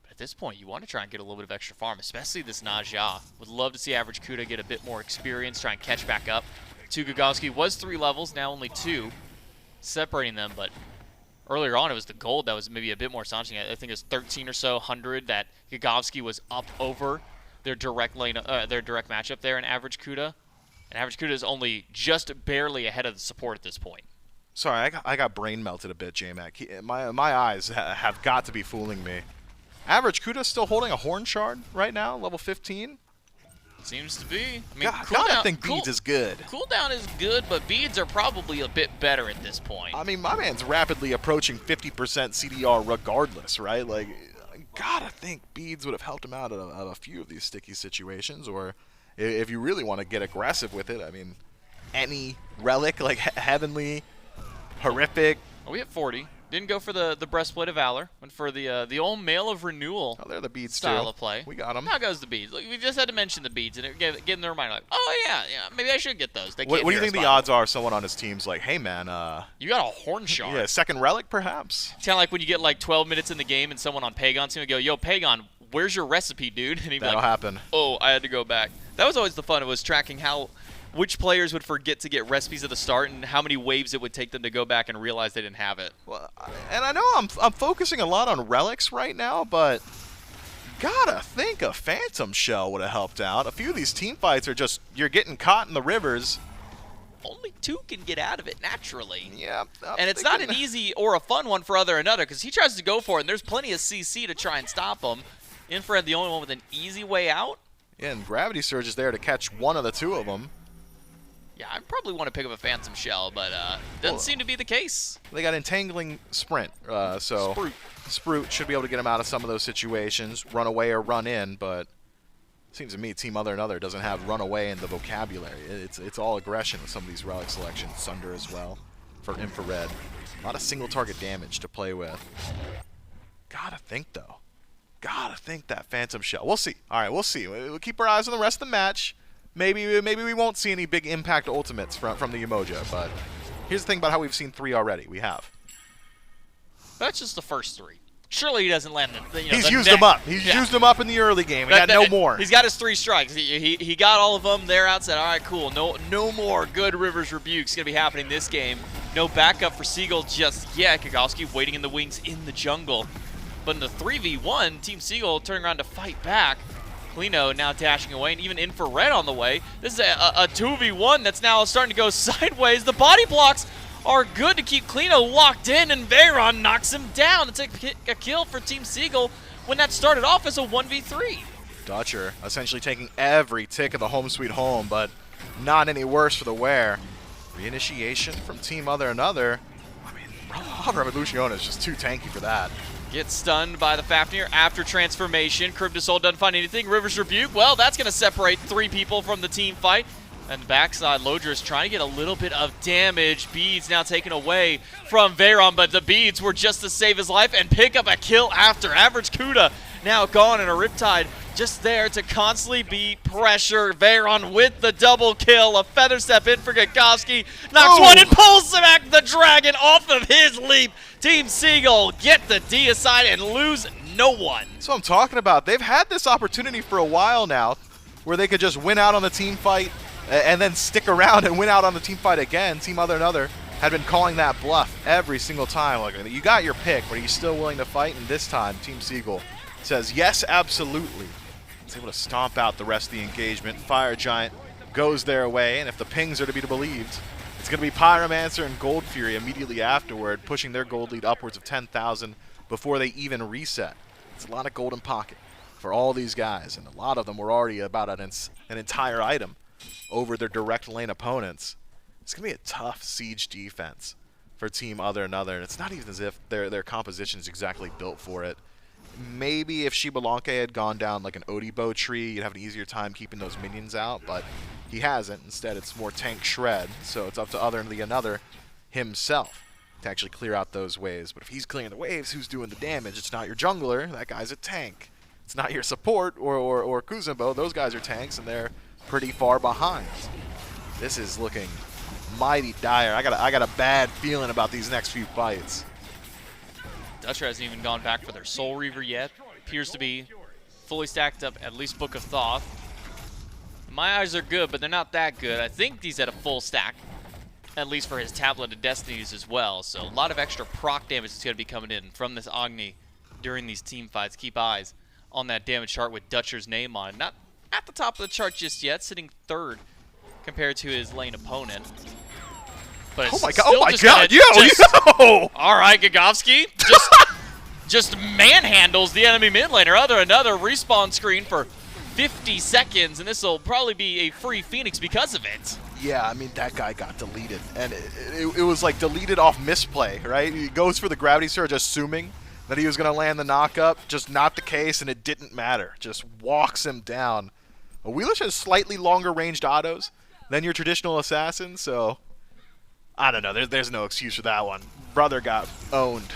But at this point, you want to try and get a little bit of extra farm, especially this Najah. Would love to see Average Kuda get a bit more experience, try and catch back up. Gigovski was 3 levels, now only 2, separating them, but earlier on it was the gold that was maybe a bit more astonishing. I think it was 13 or so hundred that Gigovski was up over their direct lane, their direct matchup there in Average Kuda. And Average Kuda is only just barely ahead of the support at this point. Sorry, I got brain melted a bit, J-Mac. My eyes have got to be fooling me. Average Kuda still holding a Horn Shard right now, level 15? Seems to be. I mean, I think Beads is good. Cooldown is good, but Beads are probably a bit better at this point. I mean, my man's rapidly approaching 50% CDR regardless, right? Like, I gotta think Beads would have helped him out of a few of these sticky situations, or if you really want to get aggressive with it, I mean, any relic, like Heavenly, Horrific. Oh, we hit 40. Didn't go for the Breastplate of Valor. Went for the old Mail of Renewal. Oh, they're the beads style too. of play. We got them. Now goes the beads. Like, we just had to mention the beads, and it gave them the reminder, like, oh yeah, maybe I should get those. What do you think the odds are someone on his team's like, hey man, you got a Horn Shard. Yeah, second relic perhaps. It's kind of like when you get like 12 minutes in the game and someone on Pagon's team would go, yo, Pagon, where's your recipe, dude? And he'd be That'll like, happen. Oh, I had to go back. That was always the fun. It was tracking which players would forget to get recipes at the start and how many waves it would take them to go back and realize they didn't have it. Well, and I know I'm focusing a lot on relics right now, but gotta think a Phantom Shell would have helped out. A few of these team fights are just, you're getting caught in the rivers. Only 2 can get out of it naturally. Yeah. And it's not an easy or a fun one for OtherTheAnother because he tries to go for it, and there's plenty of CC to try and stop him. Infrared, the only one with an easy way out. Yeah, and Gravity Surge is there to catch one of the 2 of them. Yeah, I probably want to pick up a Phantom Shell, but doesn't seem to be the case. They got Entangling Sprint, so Sprout should be able to get him out of some of those situations, run away or run in, but it seems to me Team OtherTheAnother doesn't have run away in the vocabulary. It's all aggression with some of these relic selections. Sunder as well for Infrared. A lot of single target damage to play with. Gotta think, though. Gotta think that Phantom Shell. We'll see. All right, we'll see. We'll keep our eyes on the rest of the match. Maybe we won't see any big impact ultimates from the Umoja, but here's the thing about how we've seen 3 already. We have. That's just the first 3. Surely he doesn't land the He's used them up. He's used them up in the early game. He got no more. He's got his 3 strikes. He got all of them. They're outside. All right, cool. No more good Rivers Rebukes going to be happening this game. No backup for Seagyll just yet. Gigovski waiting in the wings in the jungle. But in the 3v1, Team Seagyll turning around to fight back. Klino now dashing away, and even Infrared on the way. This is a 2v1 that's now starting to go sideways. The body blocks are good to keep Klino locked in, and Veron knocks him down. It's a kill for Team Seagyll when that started off as a 1v3. Dutcher essentially taking every tick of the home sweet home, but not any worse for the wear. Reinitiation from Team OtherTheAnother. I mean, Revolution is just too tanky for that. Gets stunned by the Fafnir after transformation. Cryptosoul doesn't find anything. Rivers Rebuke, well, that's going to separate 3 people from the team fight. And the backside, Lodris trying to get a little bit of damage. Beads now taken away from Veyron, but the Beads were just to save his life and pick up a kill after. Average Kuda now gone, and a Riptide just there to constantly beat pressure. Veyron with the double kill. A feather step in for Gagowski. Knocks one and pulls back the Dragon off of his leap. Team Seagyll get the D aside and lose no one. That's what I'm talking about. They've had this opportunity for a while now where they could just win out on the team fight and then stick around and win out on the team fight again. Team OtherTheAnother had been calling that bluff every single time. Like, you got your pick, but are you still willing to fight? And this time, Team Seagyll says, yes, absolutely. It's able to stomp out the rest of the engagement. Fire Giant goes their way, and if the pings are to be believed, it's going to be Pyromancer and Gold Fury immediately afterward, pushing their gold lead upwards of 10,000 before they even reset. It's a lot of gold in pocket for all these guys, and a lot of them were already about an entire item over their direct lane opponents. It's going to be a tough siege defense for Team OtherTheAnother, and it's not even as if their composition is exactly built for it. Maybe if Shibalanke had gone down like an Odibo tree, you'd have an easier time keeping those minions out, but he hasn't. Instead, it's more tank shred, so it's up to OtherTheAnother himself to actually clear out those waves. But if he's clearing the waves, who's doing the damage? It's not your jungler. That guy's a tank. It's not your support or Kuzumbo. Those guys are tanks, and they're pretty far behind. This is looking mighty dire. I got a bad feeling about these next few fights. Dutcher hasn't even gone back for their Soul Reaver yet. Appears to be fully stacked up, at least Book of Thoth. My eyes are good, but they're not that good. I think he's at a full stack, at least for his Tablet of Destinies as well. So a lot of extra proc damage is going to be coming in from this Agni during these team fights. Keep eyes on that damage chart with Dutcher's name on it. Not at the top of the chart just yet, sitting third compared to his lane opponent. But oh my god, yo! All right, Gagowski just manhandles the enemy mid laner. OtherTheAnother respawn screen for 50 seconds, and this will probably be a free Phoenix because of it. Yeah, I mean, that guy got deleted, and it was like deleted off misplay, right? He goes for the gravity surge assuming that he was going to land the knock-up, just not the case, and it didn't matter. Just walks him down. Wheelish has slightly longer ranged autos than your traditional assassin, so I don't know. There's no excuse for that one. Brother got owned.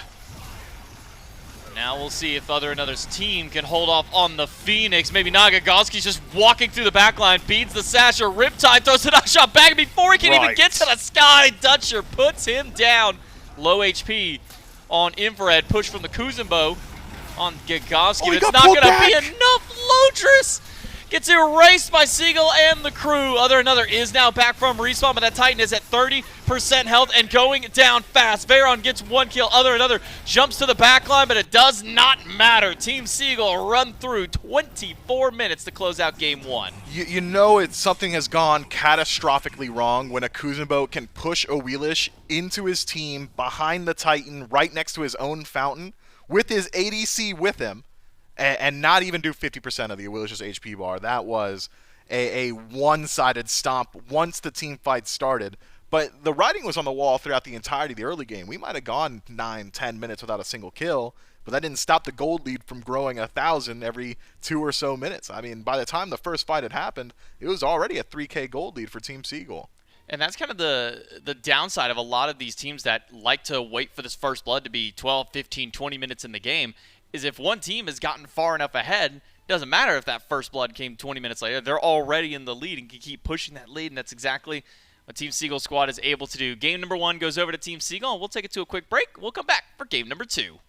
Now we'll see if OtherTheAnother's team can hold off on the Phoenix. Maybe not. Gagowski's just walking through the backline, beats the Sasher. Riptide throws a knock shot back before he can even get to the sky. Dutcher puts him down. Low HP on Infrared. Push from the Kuzumbo on Gagowski. Oh, it's not going to be enough. Lodris gets erased by Seagyll and the crew. OtherTheAnother is now back from respawn, but that Titan is at 30% health and going down fast. Veyron gets one kill. OtherTheAnother jumps to the backline, but it does not matter. Team Seagyll run through 24 minutes to close out game one. You know something has gone catastrophically wrong when a Kuzumbo can push a Wheelish into his team behind the Titan right next to his own fountain with his ADC with him, and not even do 50% of the Willish's HP bar. That was a one-sided stomp once the team fight started. But the writing was on the wall throughout the entirety of the early game. We might have gone 9-10 minutes without a single kill, but that didn't stop the gold lead from growing 1,000 every 2 or so minutes. I mean, by the time the first fight had happened, it was already a 3K gold lead for Team Seagyll. And that's kind of the downside of a lot of these teams that like to wait for this first blood to be 12, 15, 20 minutes in the game, is if one team has gotten far enough ahead, it doesn't matter if that first blood came 20 minutes later. They're already in the lead and can keep pushing that lead, and that's exactly what Team Seagyll squad is able to do. Game number one goes over to Team Seagyll, and we'll take it to a quick break. We'll come back for game number two.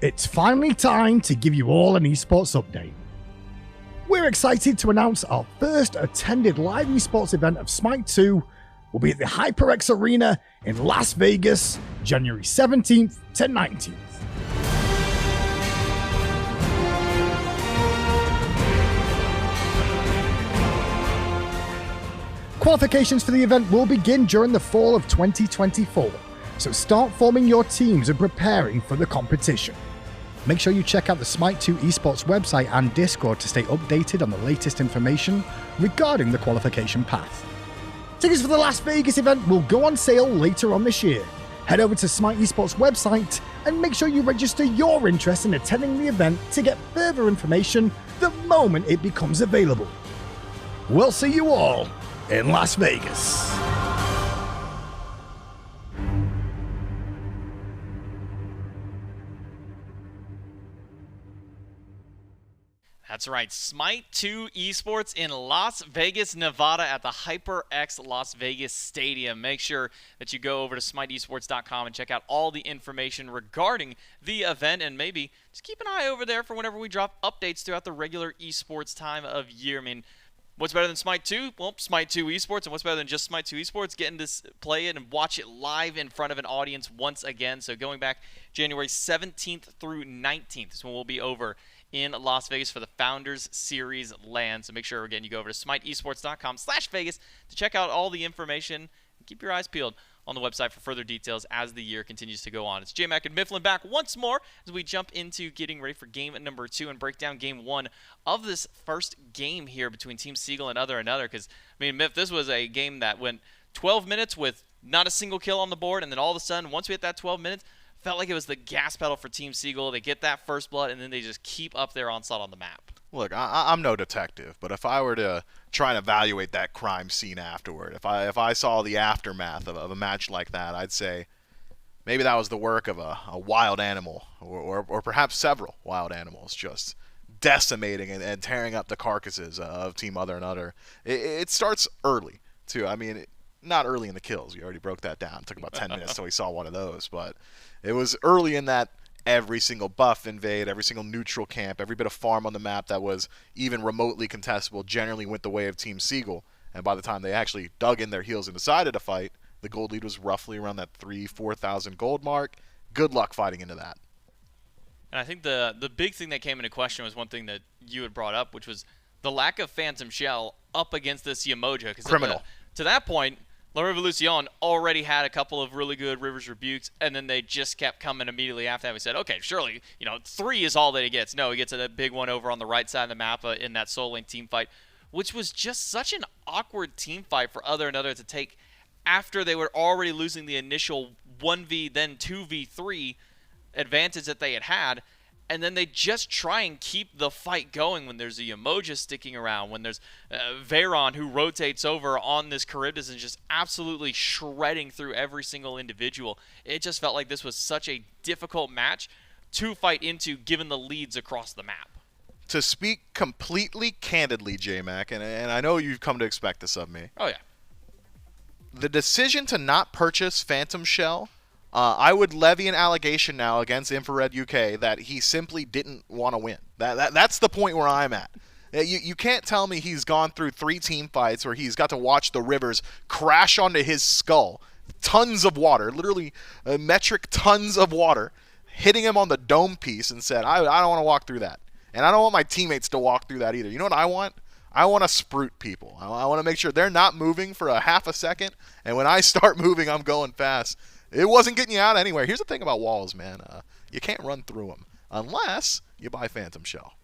It's finally time to give you all an esports update. We're excited to announce our first attended live esports event of SMITE 2 will be at the HyperX Arena in Las Vegas, January 17th to 19th. Qualifications for the event will begin during the fall of 2024, so start forming your teams and preparing for the competition. Make sure you check out the SMITE 2 esports website and Discord to stay updated on the latest information regarding the qualification path. Tickets for the Las Vegas event will go on sale later on this year. Head over to SMITE esports website and make sure you register your interest in attending the event to get further information the moment it becomes available. We'll see you all in Las Vegas. That's right, SMITE 2 Esports in Las Vegas, Nevada at the HyperX Las Vegas Stadium. Make sure that you go over to SMITEesports.com and check out all the information regarding the event, and maybe just keep an eye over there for whenever we drop updates throughout the regular esports time of year. I mean, what's better than SMITE 2? Well, SMITE 2 Esports. And what's better than just SMITE 2 Esports? Getting to play it and watch it live in front of an audience once again. So going back January 17th through 19th is when we'll be over in Las Vegas for the Founders Series LAN. So make sure, again, you go over to SMITEesports.com/Vegas to check out all the information. And keep your eyes peeled on the website for further details as the year continues to go on. It's J-Mac and Mifflin back once more as we jump into getting ready for game number 2 and break down game 1 of this first game here between Team Seagyll and OtherTheAnother. Because, I mean, Miff, this was a game that went 12 minutes with not a single kill on the board, and then all of a sudden, once we hit that 12 minutes, felt like it was the gas pedal for Team Seagyll. They get that first blood, and then they just keep up their onslaught on the map. Look, I'm no detective, but if I were to try and evaluate that crime scene afterward, if I saw the aftermath of a match like that, I'd say maybe that was the work of a wild animal, or perhaps several wild animals, just decimating and tearing up the carcasses of Team OtherTheAnother. It starts early, too. I mean, not early in the kills. We already broke that down. It took about 10 minutes till we saw one of those, but it was early in that every single buff invade, every single neutral camp, every bit of farm on the map that was even remotely contestable generally went the way of Team Seagyll. And by the time they actually dug in their heels and decided to fight, the gold lead was roughly around that 3,000-4,000 gold mark. Good luck fighting into that. And I think the big thing that came into question was one thing that you had brought up, which was the lack of Phantom Shell up against this Yemoja. Criminal. To that point, La Revolucion already had a couple of really good Rivers rebukes, and then they just kept coming immediately after that. We said, okay, surely, 3 is all that he gets. No, he gets a big one over on the right side of the map in that solo lane team fight, which was just such an awkward team fight for OtherTheAnother to take after they were already losing the initial 1v, then 2v3 advantage that they had. And then they just try and keep the fight going when there's a Yemoja sticking around, when there's Veyron who rotates over on this Charybdis and just absolutely shredding through every single individual. It just felt like this was such a difficult match to fight into given the leads across the map. To speak completely candidly, J-Mac, and I know you've come to expect this of me. Oh, yeah. The decision to not purchase Phantom Shell, I would levy an allegation now against Infrared UK that he simply didn't want to win. That's the point where I'm at. You can't tell me he's gone through 3 team fights where he's got to watch the rivers crash onto his skull. Tons of water, literally metric tons of water, hitting him on the dome piece and said, I don't want to walk through that. And I don't want my teammates to walk through that either. You know what I want? I want to sprute people. I want to make sure they're not moving for a half a second, and when I start moving, I'm going fast. It wasn't getting you out anywhere. Here's the thing about walls, man. You can't run through them unless you buy Phantom Shell.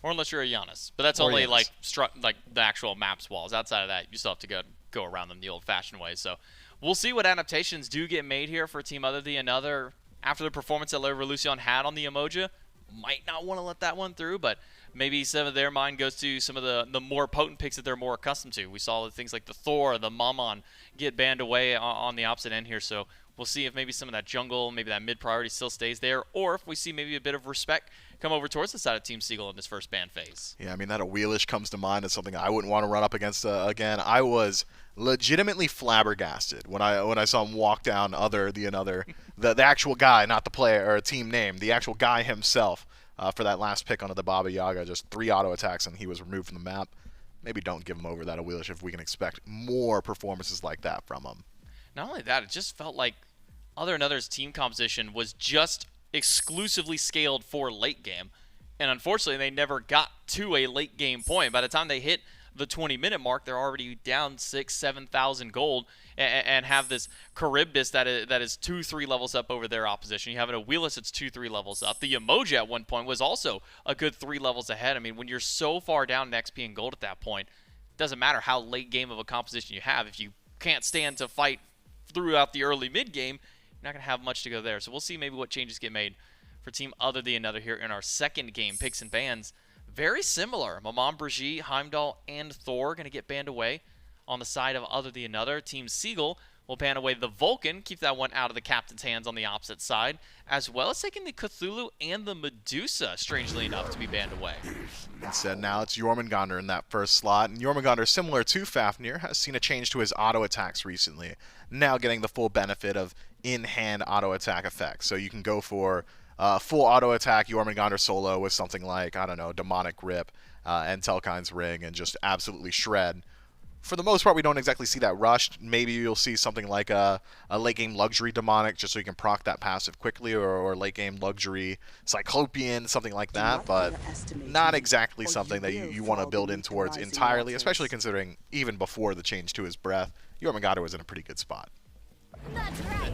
Or unless you're a Giannis. But that's only like the actual maps walls. Outside of that, you still have to go around them the old-fashioned way. So we'll see what adaptations do get made here for Team OtherTheAnother after the performance that La Revolucion had on the Yemoja. Might not want to let that one through, but maybe some of their mind goes to some of the more potent picks that they're more accustomed to. We saw things like the Thor, the Mammon get banned away on the opposite end here. So we'll see if maybe some of that jungle, maybe that mid-priority still stays there, or if we see maybe a bit of respect come over towards the side of Team Seagyll in this first ban phase. Yeah, I mean, that a Wheelish comes to mind as something I wouldn't want to run up against again. I was legitimately flabbergasted when I saw him walk down OtherTheAnother, the actual guy, not the player or team name, the actual guy himself for that last pick onto the Baba Yaga. Just 3 auto attacks and he was removed from the map. Maybe don't give him over that Awilish if we can expect more performances like that from him. Not only that, it just felt like OtherTheAnother's team composition was just exclusively scaled for late game. And unfortunately, they never got to a late game point. By the time they hit the 20-minute mark, they're already down 6,000-7,000 gold and have this Charybdis that is 2-3 levels up over their opposition. You have an Awilish that's 2-3 levels up. The Emoji at one point was also a good 3 levels ahead. I mean, when you're so far down in XP and gold at that point, it doesn't matter how late game of a composition you have. If you can't stand to fight throughout the early mid game, you're not going to have much to go there. So we'll see maybe what changes get made for Team OtherTheAnother here in our second game. Picks and bans very similar. Maman, Brigitte, Heimdall, and Thor going to get banned away on the side of OtherTheAnother. Team Seagyll will ban away the Vulcan, keep that one out of the captain's hands on the opposite side, as well as taking the Cthulhu and the Medusa, strangely enough, to be banned away. Instead, now it's Jormungandr in that first slot, and Jormungandr, similar to Fafnir, has seen a change to his auto attacks recently, now getting the full benefit of in-hand auto attack effects. So you can go for full auto attack Jormungandr solo with something like, I don't know, Demonic Grip and Telkine's Ring and just absolutely shred. For the most part, we don't exactly see that rushed. Maybe you'll see something like a late game luxury demonic just so you can proc that passive quickly, or late game luxury cyclopean, something like that, but not exactly something that you want to build in towards entirely, especially considering even before the change to his breath, Jormungandr was in a pretty good spot.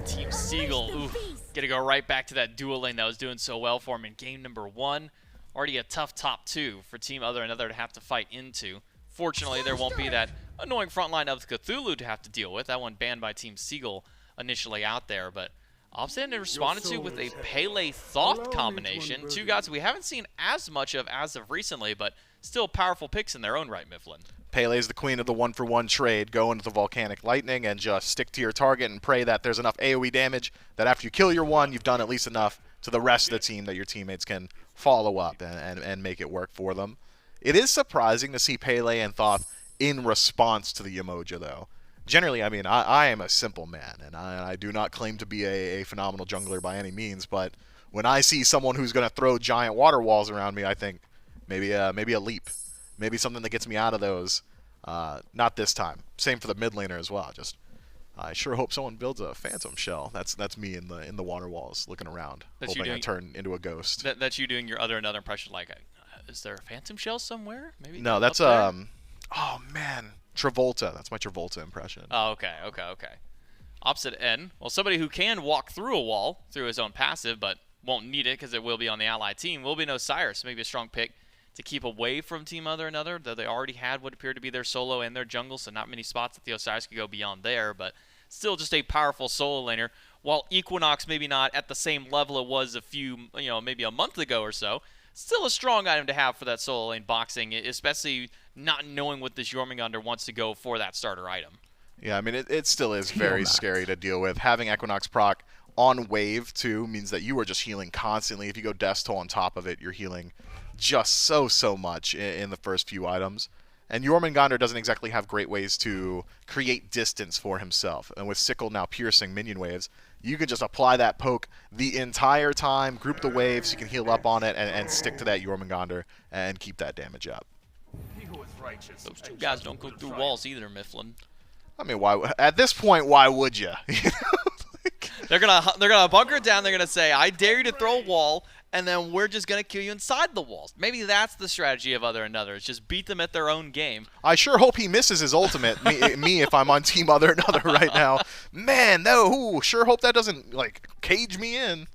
Team Seagyll, gonna go right back to that dual lane that was doing so well for him in game number 1. Already a tough top 2 for Team OtherTheAnother to have to fight into. Fortunately, there won't be that annoying front line of Cthulhu to have to deal with. That one banned by Team Seagyll initially out there, but OtherTheAnother responded to with a Pele Thoth combination. 2 guys we haven't seen as much of as of recently, but still powerful picks in their own right, Mifflin. Pele's the queen of the 1-for-1 trade. Go into the Volcanic Lightning and just stick to your target and pray that there's enough AoE damage that after you kill your one, you've done at least enough to the rest of the team that your teammates can follow up and make it work for them. It is surprising to see Pele and Thoth in response to the Emoji, though. Generally, I mean, I am a simple man, and I do not claim to be a phenomenal jungler by any means, but when I see someone who's going to throw giant water walls around me, I think maybe a leap. Maybe something that gets me out of those. Not this time. Same for the mid laner as well. Just I sure hope someone builds a phantom shell. That's me in the water walls looking around, hoping I turn into a ghost. That's you doing your OtherTheAnother impression. Like, is there a phantom shell somewhere? Maybe. No, that's oh man, Travolta. That's my Travolta impression. Oh, okay. Opposite end. Well, somebody who can walk through a wall through his own passive, but won't need it because it will be on the ally team. Will be no Cyrus. Maybe a strong pick to keep away from Team OtherTheAnother, though they already had what appeared to be their solo and their jungle, so not many spots that the Osiris could go beyond there, but still just a powerful solo laner. While Equinox maybe not at the same level it was maybe a month ago or so, still a strong item to have for that solo lane boxing, especially not knowing what this Jormungandr wants to go for that starter item. Yeah, I mean, it still is very scary to deal with. Having Equinox proc on wave, too, means that you are just healing constantly. If you go Death Toll on top of it, you're healing just so much in the first few items. And Jormungandr doesn't exactly have great ways to create distance for himself. And with Sickle now piercing minion waves, you can just apply that poke the entire time, group the waves, you can heal up on it, and stick to that Jormungandr and keep that damage up. Those 2 guys don't go through walls either, Mifflin. I mean, why? At this point, why would you? They're gonna bunker it down. They're gonna say, "I dare you to throw a wall," and then we're just gonna kill you inside the walls. Maybe that's the strategy of OtherTheAnother. Is just beat them at their own game. I sure hope he misses his ultimate. me if I'm on Team OtherTheAnother right now. Man, no. Sure hope that doesn't cage me in.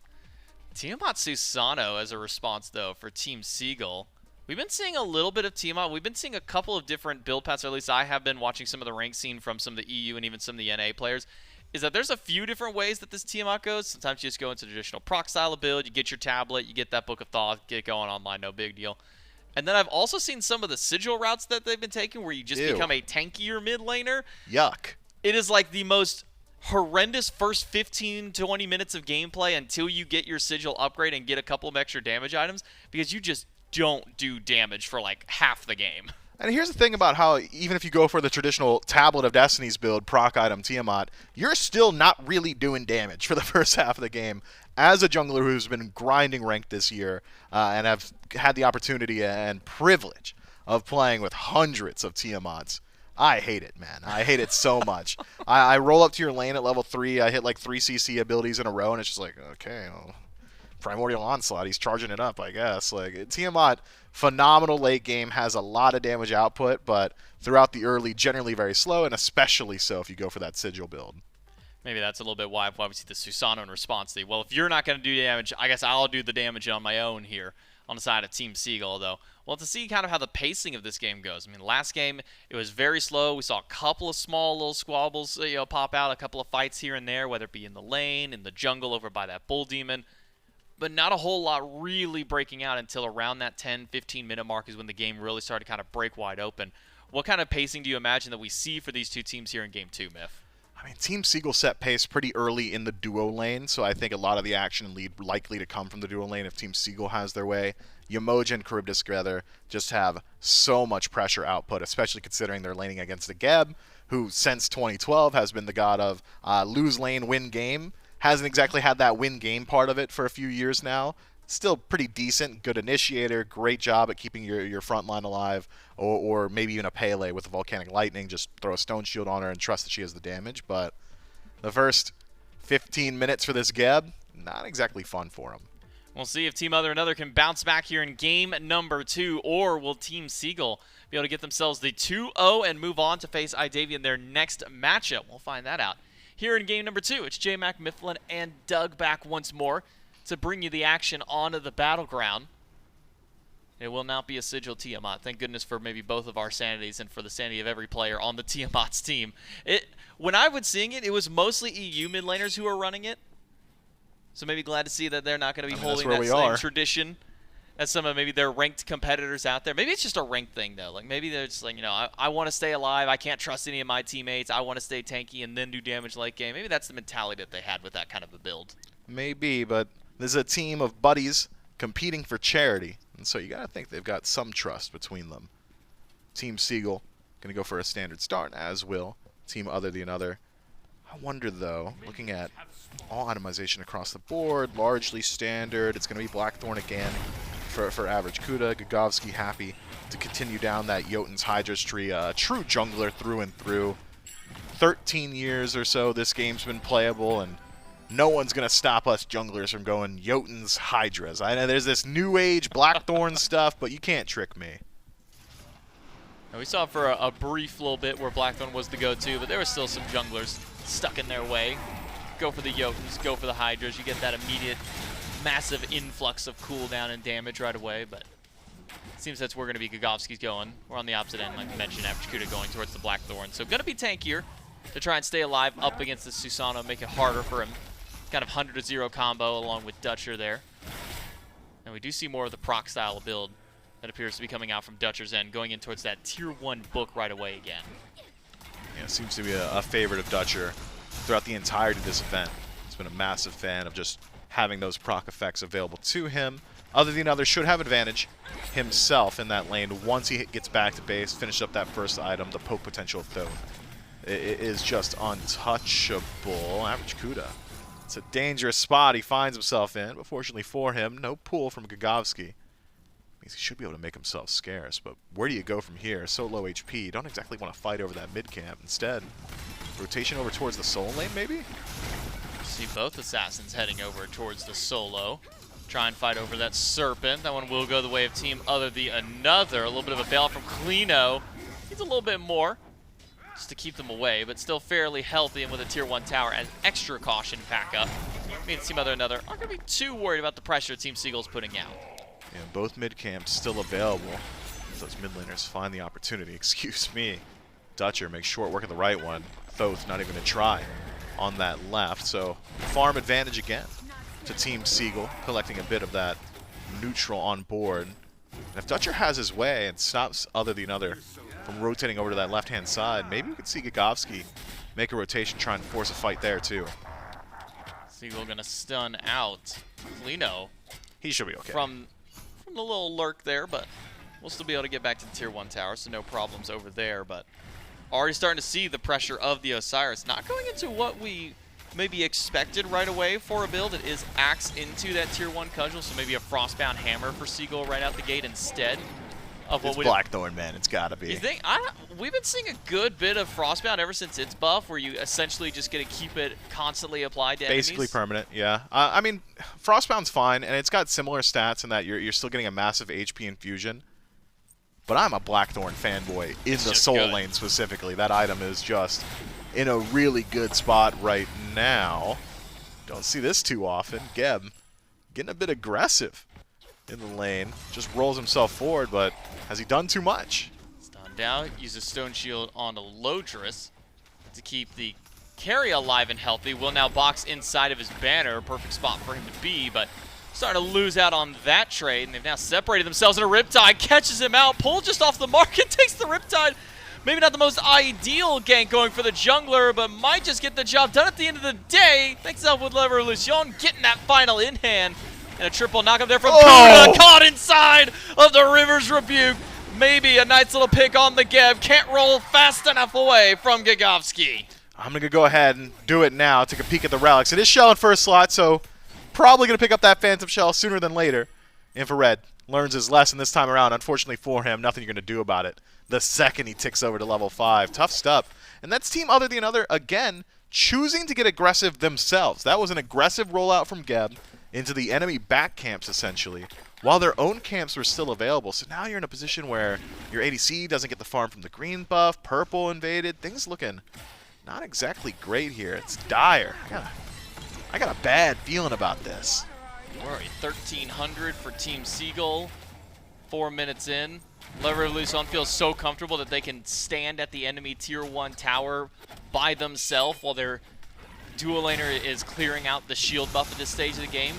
Tiamat Susano as a response though for Team Seagyll. We've been seeing a little bit of Tiamat. We've been seeing a couple of different build paths, or at least I have been watching some of the rank scene from some of the EU and even some of the NA players. Is that there's a few different ways that this Tiamat goes. Sometimes you just go into the traditional proc style of build, you get your tablet, you get that Book of Thoth, get going online, no big deal. And then I've also seen some of the Seagyll routes that they've been taking where you just become a tankier mid laner. Yuck. It is like the most horrendous first 15-20 minutes of gameplay until you get your Seagyll upgrade and get a couple of extra damage items, because you just don't do damage for like half the game. And here's the thing about how even if you go for the traditional Tablet of Destiny's build, proc item Tiamat, you're still not really doing damage for the first half of the game. As a jungler who's been grinding ranked this year and have had the opportunity and privilege of playing with hundreds of Tiamats, I hate it, man. I hate it so much. I roll up to your lane at level 3, I hit like 3 CC abilities in a row, and it's just like, okay, well, Primordial Onslaught, he's charging it up, I guess. Like, Tiamat, phenomenal late game, has a lot of damage output, but throughout the early, generally very slow, and especially so if you go for that Seagyll build. Maybe that's a little bit why we see the Susano in response to, well, if you're not going to do damage, I guess I'll do the damage on my own here on the side of Team Seagyll, though. Well, to see kind of how the pacing of this game goes. I mean, last game, it was very slow. We saw a couple of small little squabbles, pop out, a couple of fights here and there, whether it be in the lane, in the jungle over by that Bull Demon. But not a whole lot really breaking out until around that 10-15 minute mark is when the game really started to kind of break wide open. What kind of pacing do you imagine that we see for these two teams here in Game 2, Miff? I mean, Team Seagyll set pace pretty early in the duo lane, so I think a lot of the action and lead likely to come from the duo lane if Team Seagyll has their way. Yamoja and Charybdis together just have so much pressure output, especially considering they're laning against the Geb, who since 2012 has been the god of lose lane, win game. Hasn't exactly had that win game part of it for a few years now. Still pretty decent, good initiator, great job at keeping your front line alive, or maybe even a Pele with a Volcanic Lightning, just throw a Stone Shield on her and trust that she has the damage. But the first 15 minutes for this Geb, not exactly fun for him. We'll see if Team OtherTheAnother can bounce back here in game number 2, or will Team Seagyll be able to get themselves the 2-0 and move on to face Idavia in their next matchup. We'll find that out. Here in game number 2, it's J-Mac, Mifflin, and Doug back once more to bring you the action onto the battleground. It will not be a Seagyll Tiamat. Thank goodness for maybe both of our sanities and for the sanity of every player on the Tiamat's team. When I was seeing it, it was mostly EU mid laners who were running it. So maybe glad to see that they're not going to be holding that same tradition as some of maybe their ranked competitors out there. Maybe it's just a ranked thing, though. Like, maybe they're just like, I want to stay alive. I can't trust any of my teammates. I want to stay tanky and then do damage late game. Maybe that's the mentality that they had with that kind of a build. Maybe, but this is a team of buddies competing for charity, and so you got to think they've got some trust between them. Team Seagyll going to go for a standard start, as will Team OtherTheAnother. I wonder, though, looking at all itemization across the board, largely standard. It's going to be Blackthorn again for average Kuda. Gagovski happy to continue down that Jotun's hi-rez tree. True jungler through and through. 13 years or so this game's been playable, and no one's going to stop us junglers from going Jotun's hi-rez. I know there's this new age Blackthorn stuff, but you can't trick me. And we saw for a brief little bit where Blackthorn was the go-to, but there were still some junglers stuck in their way. Go for the Jotuns, go for the hi-rez. You get that immediate massive influx of cooldown and damage right away, but it seems that's where going to be Gagovski's going. We're on the opposite end, like we mentioned, average Kuda going towards the Blackthorn. So going to be tankier to try and stay alive up against the Susano, make it harder for him. Kind of 100-0 combo along with Dutcher there. And we do see more of the proc style build that appears to be coming out from Dutcher's end, going in towards that tier 1 book right away again. Yeah, seems to be a favorite of Dutcher throughout the entirety of this event. He's been a massive fan of just having those proc effects available to him. OtherTheAnother should have advantage himself in that lane once he gets back to base, finish up that first item, the poke potential of Thoth. It is just untouchable. Average Kuda. It's a dangerous spot he finds himself in, but fortunately for him, no pull from Gagovski. Means he should be able to make himself scarce, but where do you go from here? So low HP, you don't exactly want to fight over that mid camp. Instead, rotation over towards the soul lane, maybe? See both assassins heading over towards the solo. Try and fight over that Serpent. That one will go the way of Team OtherTheAnother. A little bit of a bailout from Klino. Needs a little bit more just to keep them away, but still fairly healthy, and with a tier 1 tower and extra caution backup, means Team OtherTheAnother aren't going to be too worried about the pressure Team Seagyll's putting out. Yeah, both mid camps still available. If those mid laners find the opportunity, excuse me. Dutcher makes short work of the right one. Thoth not even going to try on that left, so farm advantage again to Team Seagyll, collecting a bit of that neutral on board. And if Dutcher has his way and stops OtherTheAnother from rotating over to that left-hand side, maybe we could see Gagovski make a rotation, try and force a fight there too. Seagyll gonna stun out Klino. He should be okay. From the little lurk there, but We'll still be able to get back to the Tier 1 tower, so no problems over there, but already starting to see the pressure of the Osiris. Not going into what we maybe expected right away for a build. It is Axe into that Tier 1 cudgel, so maybe a Frostbound Hammer for Seagyll right out the gate instead of what it's Blackthorn, man. It's got to be. You think? We've been seeing a good bit of Frostbound ever since its buff, where you essentially just get to keep it constantly applied to enemies. Basically permanent, yeah. I mean, Frostbound's fine, and it's got similar stats in that you're still getting a massive HP infusion. But I'm a Blackthorn fanboy in the Soul Lane specifically. That item is just in a really good spot right now. Don't see this too often. Geb getting a bit aggressive in the lane. Just rolls himself forward, but has he done too much? Stunned down. Uses Stone Shield onto Lodris to keep the carry alive and healthy. Will now box inside of his banner. Perfect spot for him to be, but starting to lose out on that trade, and they've now separated themselves in a Riptide. Catches him out. Pull just off the mark and takes the Riptide. Maybe not the most ideal gank going for the jungler, but might just get the job done at the end of the day. Thanks up with Revolution, getting that final in hand. And a triple knockup there from Kuda, caught inside of the River's Rebuke. Maybe a nice little pick on the Geb. Can't roll fast enough away from Gigovski. I'm going to go ahead and do it now. Take a peek at the relics. It is Shell in first slot, so probably going to pick up that Phantom Shell sooner than later. Infrared learns his lesson this time around. Unfortunately for him, nothing you're going to do about it the second he ticks over to level 5. Tough stuff. And that's Team OtherTheAnother, again, choosing to get aggressive themselves. That was an aggressive rollout from Geb into the enemy back camps, essentially, while their own camps were still available. So now you're in a position where your ADC doesn't get the farm from the green buff, purple invaded. Things looking not exactly great here. It's dire. I got a bad feeling about this. Where are we? 1,300 for Team Seagyll. 4 minutes in. Revolution feels so comfortable that they can stand at the enemy Tier 1 tower by themselves while their dual laner is clearing out the shield buff at this stage of the game.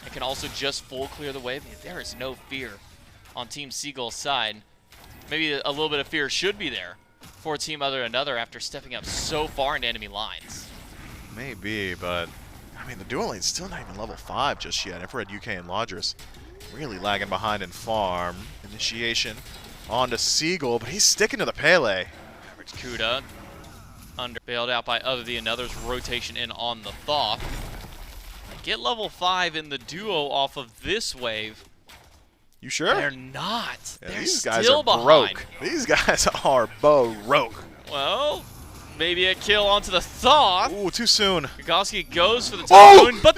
It can also just full clear the wave. There is no fear on Team Seagull's side. Maybe a little bit of fear should be there for Team OtherTheAnother after stepping up so far into enemy lines. Maybe, but I mean, the dual lane's still not even level 5 just yet. Infrared UK and Lodris really lagging behind in farm. Initiation onto Seagyll, but he's sticking to the Pele. Average Kuda bailed out by OtherTheAnother's rotation in on the Thaw. Get level 5 in the duo off of this wave. You sure? They're not. Yeah, They're these guys still are behind. broke. These guys are broke. Well, maybe a kill onto the Thaw. Ooh, too soon. Gigovski goes for the Typhoon, but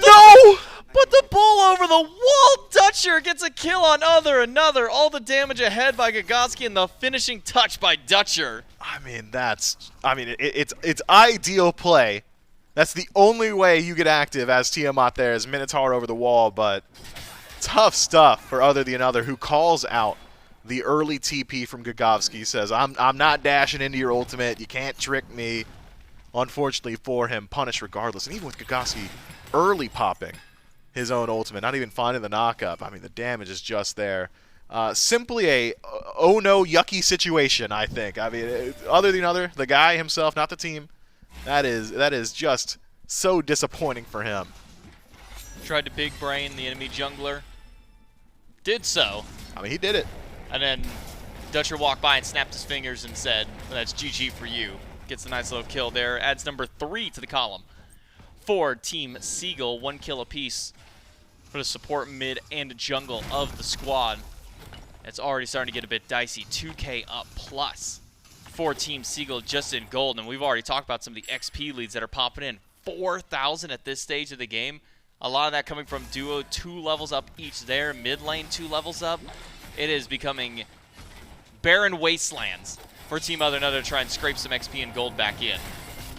but the bull over the wall. Dutcher gets a kill on OtherTheAnother. All the damage ahead by Gigovski and the finishing touch by Dutcher. I mean, it's ideal play. That's the only way you get active as Tiamat there is Minotaur over the wall, but tough stuff for OtherTheAnother, who calls out the early TP from Gigovski. Says, I'm not dashing into your ultimate. You can't trick me. Unfortunately for him, punished regardless. And even with Gigovski early popping his own ultimate, not even finding the knockup, I mean, the damage is just there. Simply a oh no yucky situation, I think. I mean, OtherTheAnother, the guy himself, not the team, that is just so disappointing for him. Tried to big brain the enemy jungler. Did so. I mean, he did it. And then Dutcher walked by and snapped his fingers and said, that's GG for you. Gets a nice little kill there. Adds number 3 to the column for Team Seagyll. 1 kill apiece for the support mid and jungle of the squad. It's already starting to get a bit dicey. 2K up plus for Team Seagyll just in gold. And we've already talked about some of the XP leads that are popping in. 4,000 at this stage of the game. A lot of that coming from duo, 2 levels up each there. Mid lane, 2 levels up. It is becoming barren wastelands for Team OtherTheAnother to try and scrape some XP and gold back in.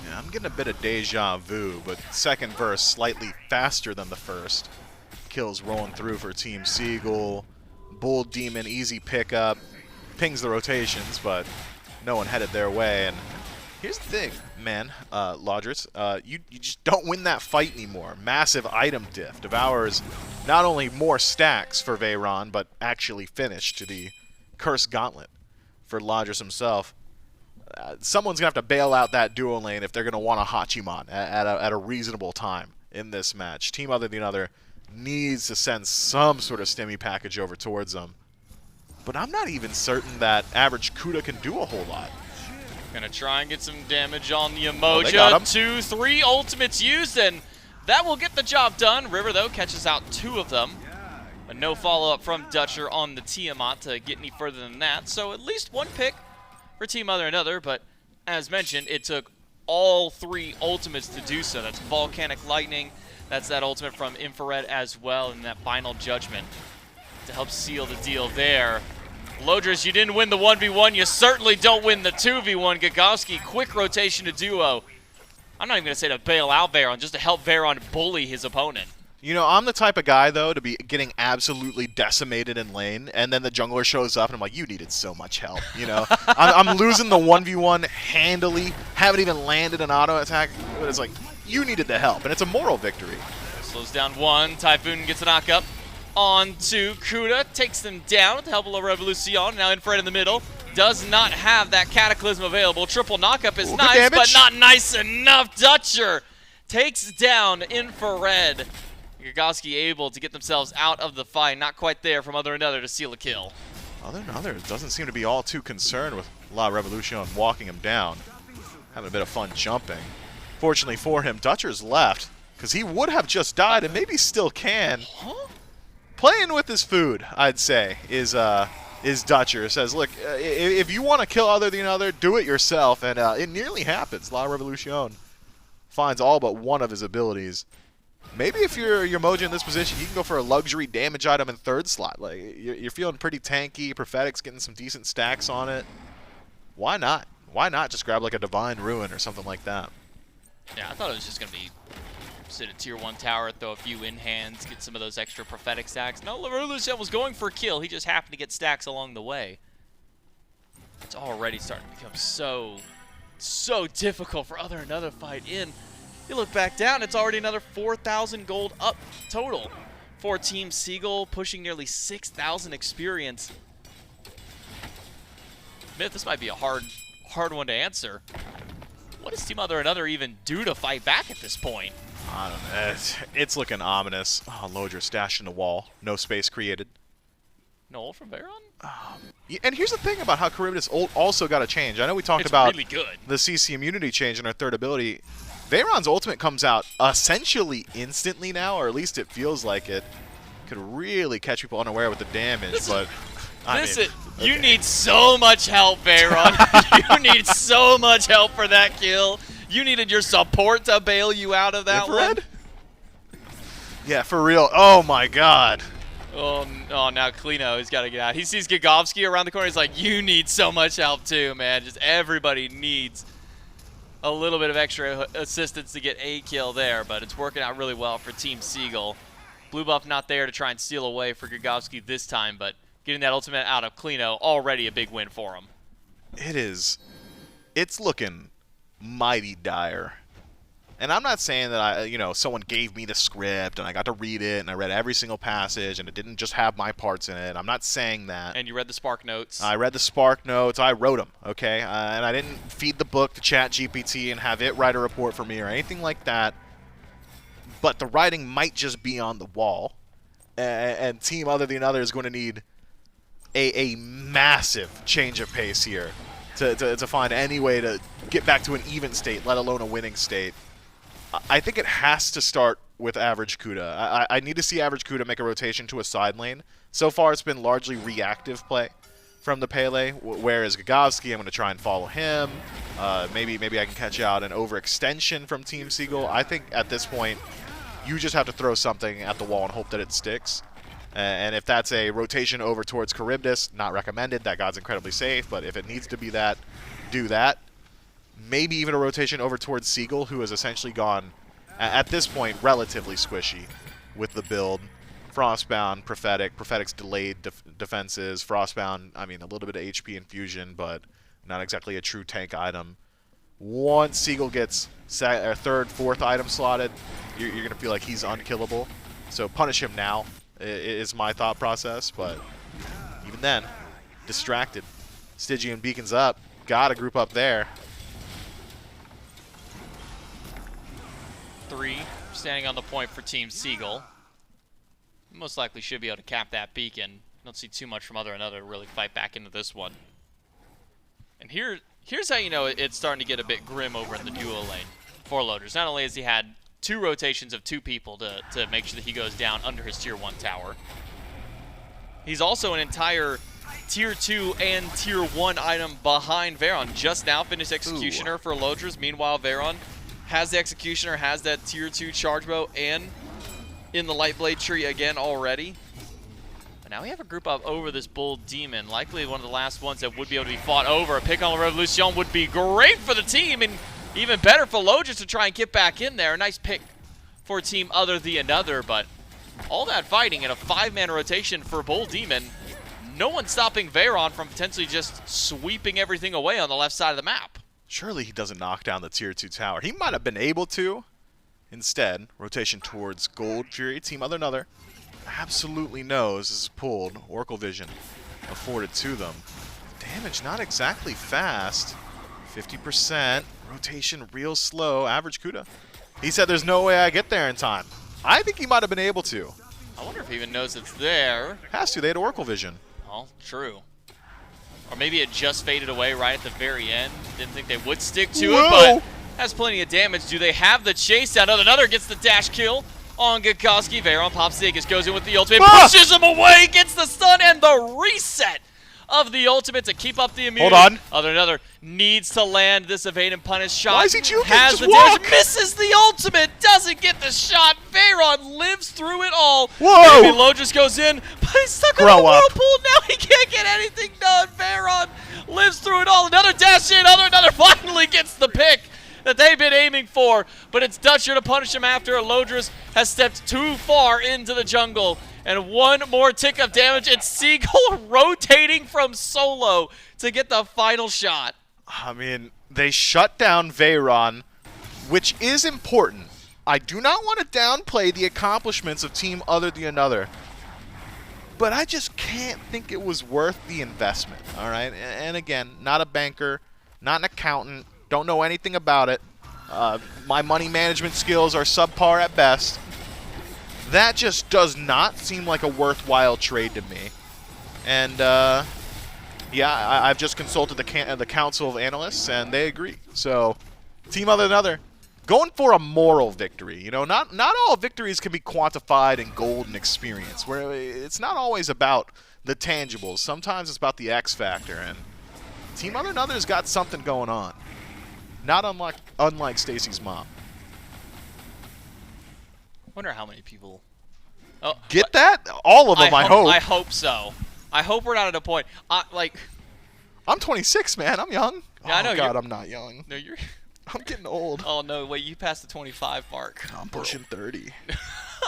Yeah, I'm getting a bit of deja vu, but second verse slightly faster than the first. Kills rolling through for Team Seagyll. Bull Demon, easy pickup. Pings the rotations, but no one headed their way. And here's the thing, man, Lodris, you just don't win that fight anymore. Massive item diff. Devours not only more stacks for Veyron, but actually finished to the Cursed Gauntlet for Lodris himself. Someone's going to have to bail out that duo lane if they're going to want a Hachiman at a reasonable time in this match. Team OtherTheAnother needs to send some sort of stimmy package over towards them. but I'm not even certain that average Kuda can do a whole lot. Gonna try and get some damage on the Emoja. 2, 3 ultimates used, and that will get the job done. River, though, catches out 2 of them. But no follow-up from Dutcher on the Tiamat to get any further than that. So at least 1 pick for Team OtherTheAnother, but as mentioned, it took all 3 ultimates to do so. That's Volcanic Lightning, that's that ultimate from Infrared as well, and that Final Judgment to help seal the deal there. Lodris, you didn't win the 1v1, you certainly don't win the 2v1. Gagowski, quick rotation to duo. I'm not even going to say to bail out Veron, just to help Veron bully his opponent. You know, I'm the type of guy, though, to be getting absolutely decimated in lane, and then the jungler shows up, and I'm like, you needed so much help, you know? I'm losing the 1v1 handily, haven't even landed an auto attack, but it's like, you needed the help, and it's a moral victory. Slows down 1, Typhoon gets a knock up onto Kuda, takes them down with the help of La Revolucion, now Infrared in the middle. Does not have that Cataclysm available. Triple knockup is nice, but not nice enough. Dutcher takes down Infrared. Gagowski able to get themselves out of the fight. Not quite there from OtherTheAnother to seal a kill. OtherTheAnother doesn't seem to be all too concerned with La Revolucion walking him down. Having a bit of fun jumping. Fortunately for him, Dutcher's left, because he would have just died and maybe still can. Playing with his food, I'd say, is Dutcher. Says, look, if you want to kill OtherTheAnother, do it yourself, and it nearly happens. La Revolucion finds all but one of his abilities. Maybe if you're Mojo in this position, you can go for a luxury damage item in 3rd slot. Like, you're feeling pretty tanky. Prophetic's getting some decent stacks on it. Why not? Why not just grab like a Divine Ruin or something like that? Yeah, I thought it was just going to be sit a tier 1 tower, throw a few in hands, get some of those extra Prophetic stacks. No, La Revolucion was going for a kill. He just happened to get stacks along the way. It's already starting to become so difficult for OtherTheAnother fight in. You look back down, it's already another 4,000 gold up total for Team Seagyll, pushing nearly 6,000 experience. Myth, this might be a hard one to answer. What does Team OtherTheAnother even do to fight back at this point? I don't know. It's looking ominous. Oh, Lodra stashed in the wall. No space created. No ult from Veron? And here's the thing about how Charybdis ult also got a change. I know we talked about really good. The CC immunity change in our 3rd ability. Veron's ultimate comes out essentially instantly now, or at least it feels like it. Could really catch people unaware with the damage, but... You need so much help, Veron. You need so much help for that kill. You needed your support to bail you out of that one. Yeah, for real. Oh my god. Oh, now Klino has got to get out. He sees Gagowski around the corner. He's like, you need so much help too, man. Just everybody needs a little bit of extra assistance to get a kill there, but it's working out really well for Team Seagyll. Blue buff not there to try and steal away for Gagowski this time, but getting that ultimate out of Klino, already a big win for him. It is. It's looking mighty dire. And I'm not saying that someone gave me the script and I got to read it and I read every single passage and it didn't just have my parts in it. I'm not saying that. And you read the Spark Notes. I read the Spark Notes. I wrote them, okay? And I didn't feed the book to ChatGPT and have it write a report for me or anything like that. But the writing might just be on the wall. And Team OtherTheAnother is going to need a massive change of pace here to find any way to get back to an even state, let alone a winning state. I think it has to start with average Kuda. I need to see average Kuda make a rotation to a side lane. So far, it's been largely reactive play from the Pele, whereas Gagowski, I'm going to try and follow him. Maybe I can catch out an overextension from Team Seagyll. I think at this point, you just have to throw something at the wall and hope that it sticks. And if that's a rotation over towards Charybdis, not recommended. That god's incredibly safe, but if it needs to be that, do that. Maybe even a rotation over towards Seagyll, who has essentially gone, at this point, relatively squishy with the build. Frostbound, Prophetic's delayed defenses. Frostbound, I mean, a little bit of HP infusion, but not exactly a true tank item. Once Seagyll gets 3rd, 4th item slotted, you're going to feel like he's unkillable. So punish him now is my thought process, but even then, distracted. Stygian beacons up. Got a group up there. 3 standing on the point for Team Seagyll. Most likely should be able to cap that beacon. Don't see too much from OtherTheAnother to really fight back into this one. And here's how you know it's starting to get a bit grim over in the duo lane for Loaders. Not only has he had 2 rotations of 2 people to make sure that he goes down under his tier 1 tower, he's also an entire tier 2 and tier 1 item behind Veron. Just now finished Executioner for Loaders. Meanwhile, Veron has the Executioner, has that tier 2 charge bow, and in the Light Blade tree again already. But now we have a group up over this Bull Demon, likely one of the last ones that would be able to be fought over. A pick on the Revolution would be great for the team, and even better for Loaders to try and get back in there. A nice pick for Team OtherTheAnother, but all that fighting in a 5-man rotation for Bull Demon, no one stopping Veron from potentially just sweeping everything away on the left side of the map. Surely he doesn't knock down the tier 2 tower. He might have been able to. Instead, rotation towards Gold Fury. Team OtherTheAnother absolutely knows this is pulled. Oracle Vision afforded to them. Damage not exactly fast. 50%. Rotation real slow. Average CUDA. He said there's no way I get there in time. I think he might have been able to. I wonder if he even knows it's there. Has to. They had Oracle Vision. Oh, true. Or maybe it just faded away right at the very end. Didn't think they would stick to it, but has plenty of damage. Do they have the chase down? OtherTheAnother gets the dash kill on Gakowski. Veron pops Ziggas, goes in with the ultimate, pushes him away, gets the stun, and the reset of the ultimate to keep up the immunity. Hold on. OtherTheAnother needs to land this evade and punish shot. Why is he juking? Has Just the walk. damage, misses the ultimate, doesn't get the shot. Veron lives through it all. Whoa! Maybe Low just goes in, but he's stuck on the whirlpool. Now he can't get anything done. Veron lives through it all. Another dash in. OtherTheAnother finally gets the pick that they've been aiming for, but it's Dutcher to punish him after Lodris has stepped too far into the jungle. And one more tick of damage, and Seagyll rotating from solo to get the final shot. I mean, they shut down Veron, which is important. I do not want to downplay the accomplishments of Team OtherTheAnother, but I just can't think it was worth the investment, all right? And again, not a banker, not an accountant, don't know anything about it. My money management skills are subpar at best. That just does not seem like a worthwhile trade to me. And, yeah, I've just consulted the Council of Analysts, and they agree. So, Team OtherTheAnother, going for a moral victory. You know, not all victories can be quantified in gold and experience, where it's not always about the tangibles. Sometimes it's about the X factor, and Team OtherTheAnother's got something going on. Not unlike Stacy's mom. Wonder how many people get that? All of them, I hope. I hope so. I hope we're not at a point. I'm 26, man. I'm young. Yeah, I know. Oh, God, I'm not young. No, you're... I'm getting old. Oh, no. Wait, you passed the 25 mark. I'm pushing 30.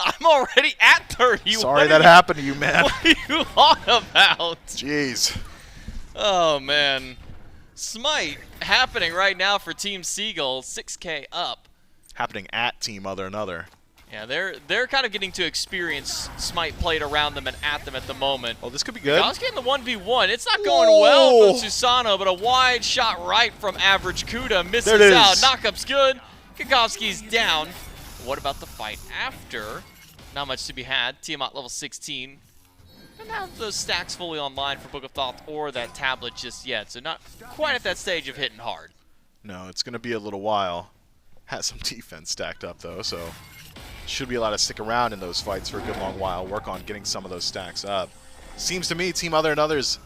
I'm already at 30. Sorry that happened to you, man. What are you on about? Jeez. Oh, man. SMITE happening right now for Team Seagyll. 6K up. Happening at Team OtherTheAnother. Yeah, they're kind of getting to experience SMITE played around them and at them at the moment. Oh, this could be good. Gauss getting the 1v1. It's not going well for Susano, but a wide shot right from Average Kuda misses out. Knockup's good. Gagowski's down. What about the fight after? Not much to be had. Tiamat level 16. Don't have those stacks fully online for Book of Thought or that tablet just yet, so not quite at that stage of hitting hard. No, it's going to be a little while. Has some defense stacked up, though, so should be allowed to stick around in those fights for a good long while, work on getting some of those stacks up. Seems to me Team OtherTheAnother's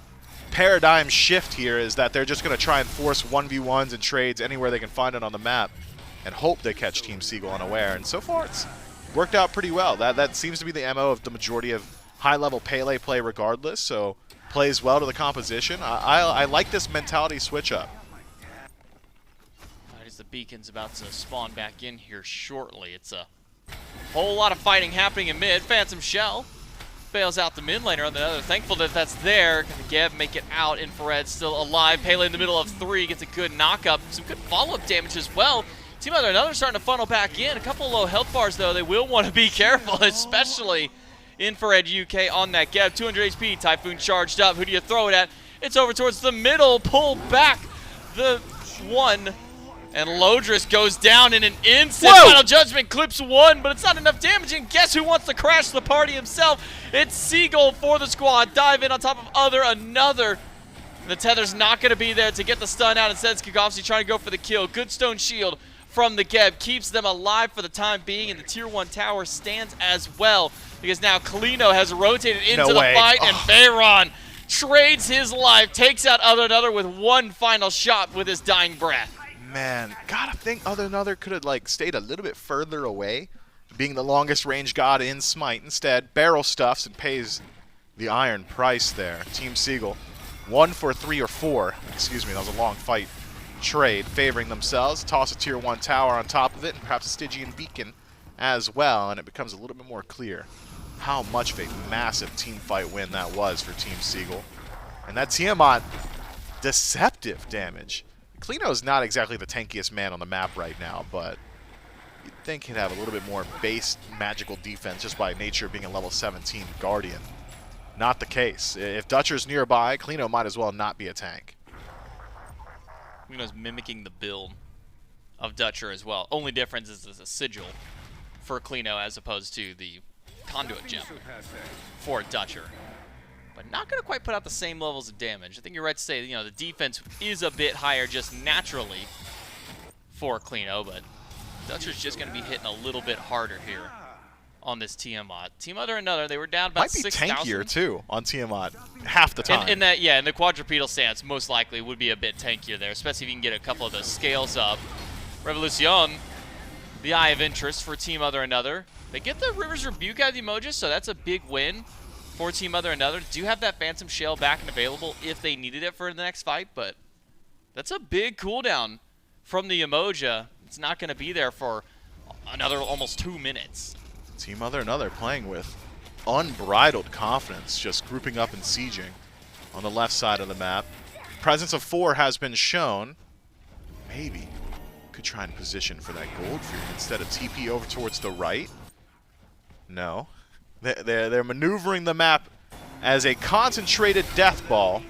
paradigm shift here is that they're just going to try and force 1v1s and trades anywhere they can find it on the map and hope they catch Team Seagyll unaware. And so far it's worked out pretty well. That seems to be the MO of the majority of high-level Pele play regardless, so plays well to the composition. I like this mentality switch-up. The beacon's about to spawn back in here shortly. It's a whole lot of fighting happening in mid. Phantom Shell bails out the mid laner. OtherTheAnother thankful that that's there. Can the Geb make it out? Infrared still alive. Pele in the middle of 3 gets a good knockup. Some good follow-up damage as well. Team OtherTheAnother starting to funnel back in. A couple low health bars though. They will want to be careful, especially Infrared UK on that Geb. 200 HP. Typhoon charged up. Who do you throw it at? It's over towards the middle. Pull back the one. And Lodris goes down in an instant. Whoa! Final Judgment clips one, but it's not enough damage. And guess who wants to crash the party himself? It's Seagyll for the squad. Dive in on top of OtherTheAnother. The tether's not going to be there to get the stun out. Instead, it's Kagowski trying to go for the kill. Good stone shield from the Geb keeps them alive for the time being, and the tier 1 tower stands as well because now Kalino has rotated into the fight, and Bayron trades his life, takes out OtherTheAnother with one final shot with his dying breath. Man, gotta think OtherTheAnother could have like stayed a little bit further away, being the longest range god in Smite. Instead, barrel stuffs and pays the iron price there. Team Seagyll, 1 for 3 or 4. Excuse me, that was a long fight. Trade favoring themselves, toss a tier 1 tower on top of it, and perhaps a Stygian beacon as well, and it becomes a little bit more clear how much of a massive team fight win that was for Team Seagyll. And that Tiamat, deceptive damage. Kalino is not exactly the tankiest man on the map right now, but you'd think he'd have a little bit more base magical defense just by nature of being a level 17 Guardian. Not the case. If Dutcher's nearby, Kalino might as well not be a tank. Kalino's mimicking the build of Dutcher as well. Only difference is there's a sigil for Kalino as opposed to the conduit gem for Dutcher. But not going to quite put out the same levels of damage. I think you're right to say, you know, the defense is a bit higher just naturally for Kalino, but Dutcher's just going to be hitting a little bit harder here on this Tiamat. Team OtherTheAnother, they were down about 6,000. Might be tankier too on Tiamat half the time. In that, yeah, in the quadrupedal stance, most likely would be a bit tankier there, especially if you can get a couple of those scales up. Revolution, the eye of interest for Team OtherTheAnother. They get the River's Rebuke out of the emojis, so that's a big win for Team OtherTheAnother. Do have that Phantom Shell back and available if they needed it for the next fight, but that's a big cooldown from the emoji. It's not going to be there for another almost 2 minutes. Team OtherTheAnother playing with unbridled confidence, just grouping up and sieging on the left side of the map. Presence of 4 has been shown. Maybe could try and position for that gold for you instead of TP over towards the right. No. They're maneuvering the map as a concentrated death ball,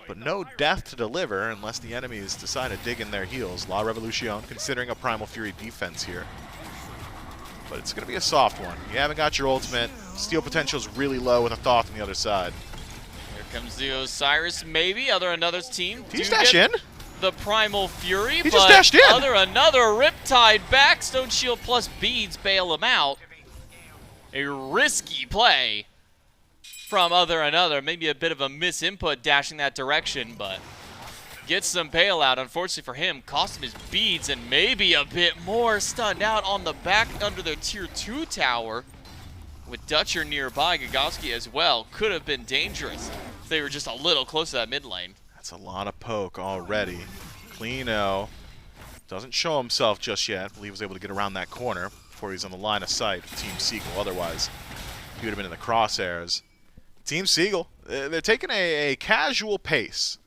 but no death to deliver unless the enemies decide to dig in their heels. La Revolution considering a Primal Fury defense here. But it's going to be a soft one. You haven't got your ultimate. Steal potential is really low with a Thoth on the other side. Here comes the Osiris, maybe. OtherTheAnother's team. Did he dash in? The Primal Fury, he just dashed in. OtherTheAnother Riptide back. Stone Shield plus beads bail him out. A risky play from OtherTheAnother. Maybe a bit of a misinput dashing that direction, but gets some bailout. Unfortunately for him, cost him his beads and maybe a bit more. Stunned out on the back under their tier 2 tower. With Dutcher nearby, Gagowski as well. Could have been dangerous if they were just a little close to that mid lane. That's a lot of poke already. Kalino doesn't show himself just yet. I believe he was able to get around that corner before he's on the line of sight of Team Seagyll. Otherwise, he would have been in the crosshairs. Team Seagyll, they're taking a casual pace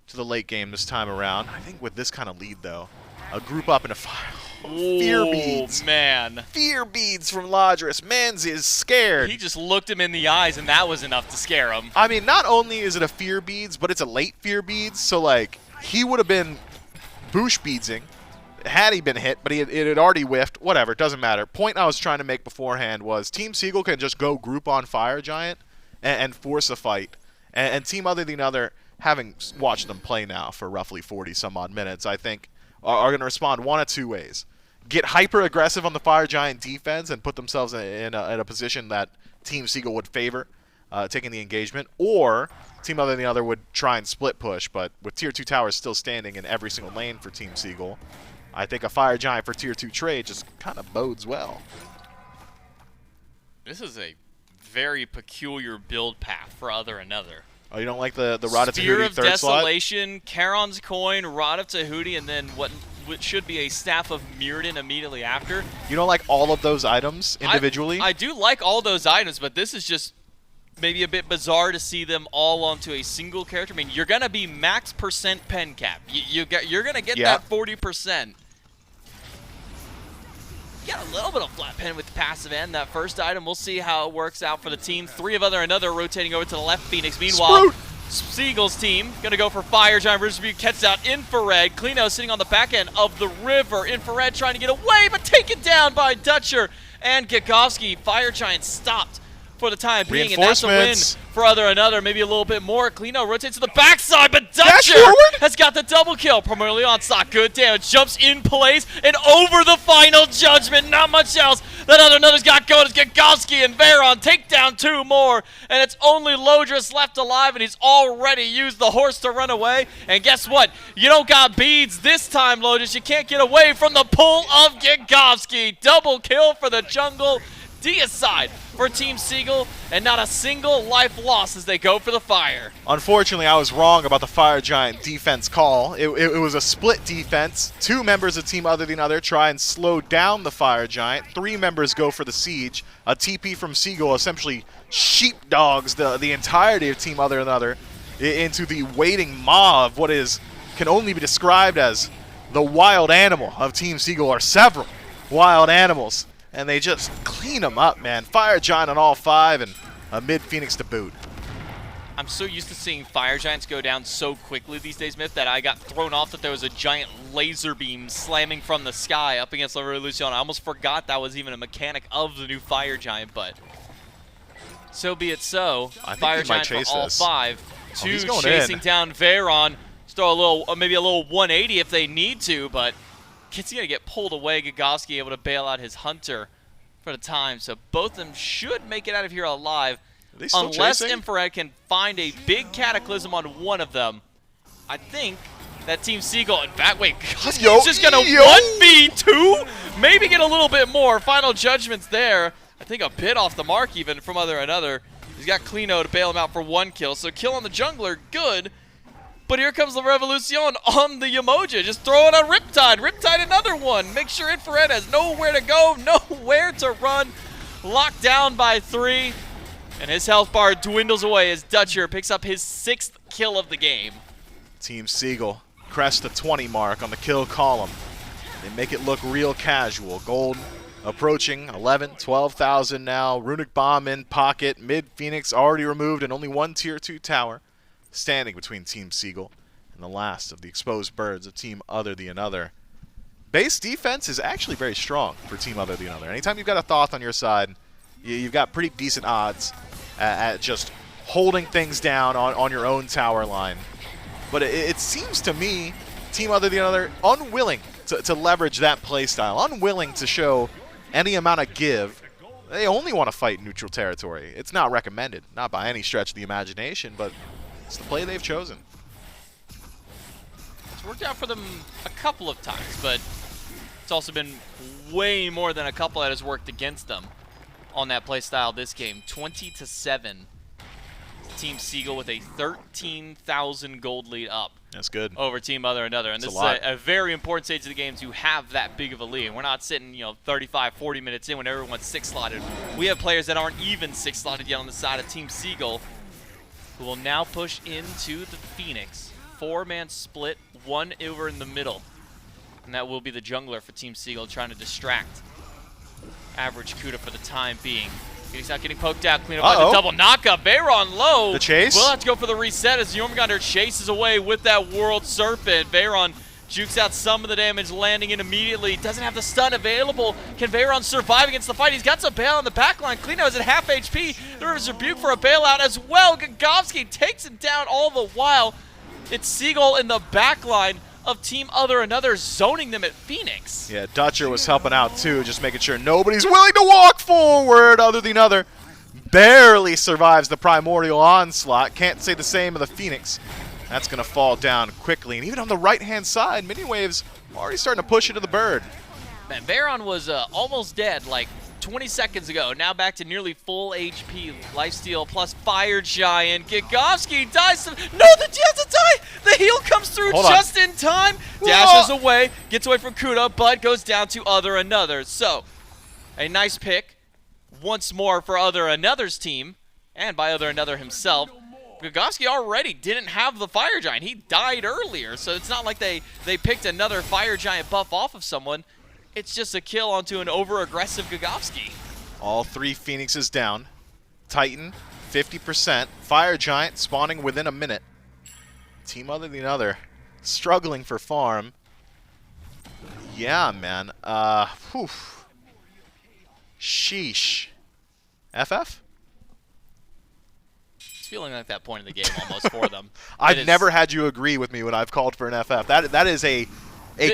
to the late game this time around. I think with this kind of lead, though, a group up in a fire. Fear beads. Man. Fear beads from Lodris. Mans is scared. He just looked him in the eyes, and that was enough to scare him. I mean, not only is it a fear beads, but it's a late fear beads. So, like, he would have been boosh beadsing had he been hit, but it had already whiffed. Whatever, it doesn't matter. Point I was trying to make beforehand was Team Seagyll can just go group on Fire Giant and force a fight. And Team OtherTheAnother, having watched them play now for roughly 40-some-odd minutes, I think, are going to respond one of two ways. Get hyper-aggressive on the Fire Giant defense and put themselves in a position that Team Seagyll would favor, taking the engagement, or Team OtherTheAnother would try and split push, but with Tier 2 towers still standing in every single lane for Team Seagyll, I think a Fire Giant for Tier 2 trade just kind of bodes well. This is a very peculiar build path for OtherTheAnother. Oh, you don't like the Rod of Spear Tahuti of third Desolation, Charon's Coin, Rod of Tahuti, and then what should be a Staff of Mirrodin immediately after. You don't like all of those items individually? I do like all those items, but this is just maybe a bit bizarre to see them all onto a single character. I mean, you're going to be max percent pen cap. You're going to get that 40%. You got a little bit of flat pen with the passive end. That first item, we'll see how it works out for the team. 3 of OtherTheAnother rotating over to the left. Phoenix, meanwhile, Seagyll's team gonna go for Fire Giant versus Rebuke, catches out Infrared. Klino sitting on the back end of the river. Infrared trying to get away, but taken down by Dutcher and Gagowski. Fire Giant stopped for the time being, and that's a win for OtherTheAnother. Maybe a little bit more. Klino rotates to the backside, but Dutcher has got the double kill. Primarily onslaught, good damage, jumps in place and over the final judgment. Not much else that OtherTheAnother's got going is Gagowski and Veron take down 2 more, and it's only Lodris left alive, and he's already used the horse to run away. And guess what? You don't got beads this time, Lodris. You can't get away from the pull of Gagowski. Double kill for the jungle. Deicide for Team Seagyll, and not a single life lost as they go for the fire. Unfortunately, I was wrong about the Fire Giant defense call. It was a split defense. 2 members of Team OtherTheAnother try and slow down the Fire Giant. 3 members go for the siege. A TP from Seagyll essentially sheepdogs the entirety of Team OtherTheAnother into the waiting maw of what can only be described as the wild animal of Team Seagyll, or several wild animals. And they just clean them up, man. Fire Giant on all 5 and a mid-Phoenix to boot. I'm so used to seeing Fire Giants go down so quickly these days, Myth, that I got thrown off that there was a giant laser beam slamming from the sky up against La Revolution. I almost forgot that was even a mechanic of the new Fire Giant, but so be it so. Fire Giant for all 5. 2 chasing down Veron. Just throw a little, maybe a little 180 if they need to, but he's going to get pulled away. Gagowski able to bail out his hunter for the time. So both of them should make it out of here alive. Unless Infrared can find a big cataclysm on one of them. I think that Team Seagyll, in fact, wait, Gagowski's just going to 1v2? Maybe get a little bit more. Final judgments there. I think a bit off the mark even from OtherTheAnother. He's got Klino to bail him out for 1 kill. So kill on the jungler, good. But here comes the Revolution on the Yamoja. Just throw it on Riptide. Riptide another one. Make sure Infrared has nowhere to go, nowhere to run. Locked down by 3. And his health bar dwindles away as Dutcher picks up his 6th kill of the game. Team Seagyll crest the 20 mark on the kill column. They make it look real casual. Gold approaching 11, 12,000 now. Runic Bomb in pocket. Mid-Phoenix already removed and only 1 tier 2 tower standing between Team Seagyll and the last of the exposed birds of Team OtherTheAnother. Base defense is actually very strong for Team OtherTheAnother. Anytime you've got a Thoth on your side, you've got pretty decent odds at just holding things down on your own tower line. But it seems to me Team OtherTheAnother unwilling to leverage that playstyle, unwilling to show any amount of give. They only want to fight neutral territory. It's not recommended, not by any stretch of the imagination, but it's the play they've chosen. It's worked out for them a couple of times, but it's also been way more than a couple that has worked against them on that play style this game. 20-7. Team Seagyll with a 13,000 gold lead up. That's good. Over Team OtherTheAnother. And this is a very important stage of the game to have that big of a lead. We're not sitting, 35, 40 minutes in when everyone's 6-slotted. We have players that aren't even 6-slotted yet on the side of Team Seagyll, who will now push into the Phoenix. 4-man split, 1 over in the middle. And that will be the jungler for Team Seagyll, trying to distract Average Kuda for the time being. He's not getting poked out. Clean up by the double knockup. Veron low. The chase. We'll have to go for the reset as Jormungandr chases away with that World Serpent. Veron jukes out some of the damage, landing in immediately. Doesn't have the stun available. Can Veron survive against the fight? He's got some bail on the backline. Klino is at half HP. There's Rebuke for a bailout as well. Gagowski takes him down all the while. It's Seagyll in the backline of Team OtherTheAnother, zoning them at Phoenix. Yeah, Dutcher was helping out too, just making sure nobody's willing to walk forward. OtherTheAnother barely survives the primordial onslaught. Can't say the same of the Phoenix. That's going to fall down quickly. And even on the right-hand side, Miniwave's already starting to push into the bird. Man, Veron was almost dead like 20 seconds ago. Now back to nearly full HP. Lifesteal plus Fire Giant. Gagowski dies. No, the has to die. The heal comes through just in time. Dashes away, gets away from Kuda, but goes down to OtherTheAnother. So, a nice pick once more for OtherTheAnother's team, and by OtherTheAnother himself. Gagowski already didn't have the Fire Giant. He died earlier, so it's not like they picked another Fire Giant buff off of someone. It's just a kill onto an over-aggressive Gagowski. All 3 Phoenixes down. Titan 50%. Fire Giant spawning within a minute. Team OtherTheAnother struggling for farm. Yeah, man. Whew. Sheesh. FF? It's feeling like that point in the game almost for them. I've never had you agree with me when I've called for an FF. That is a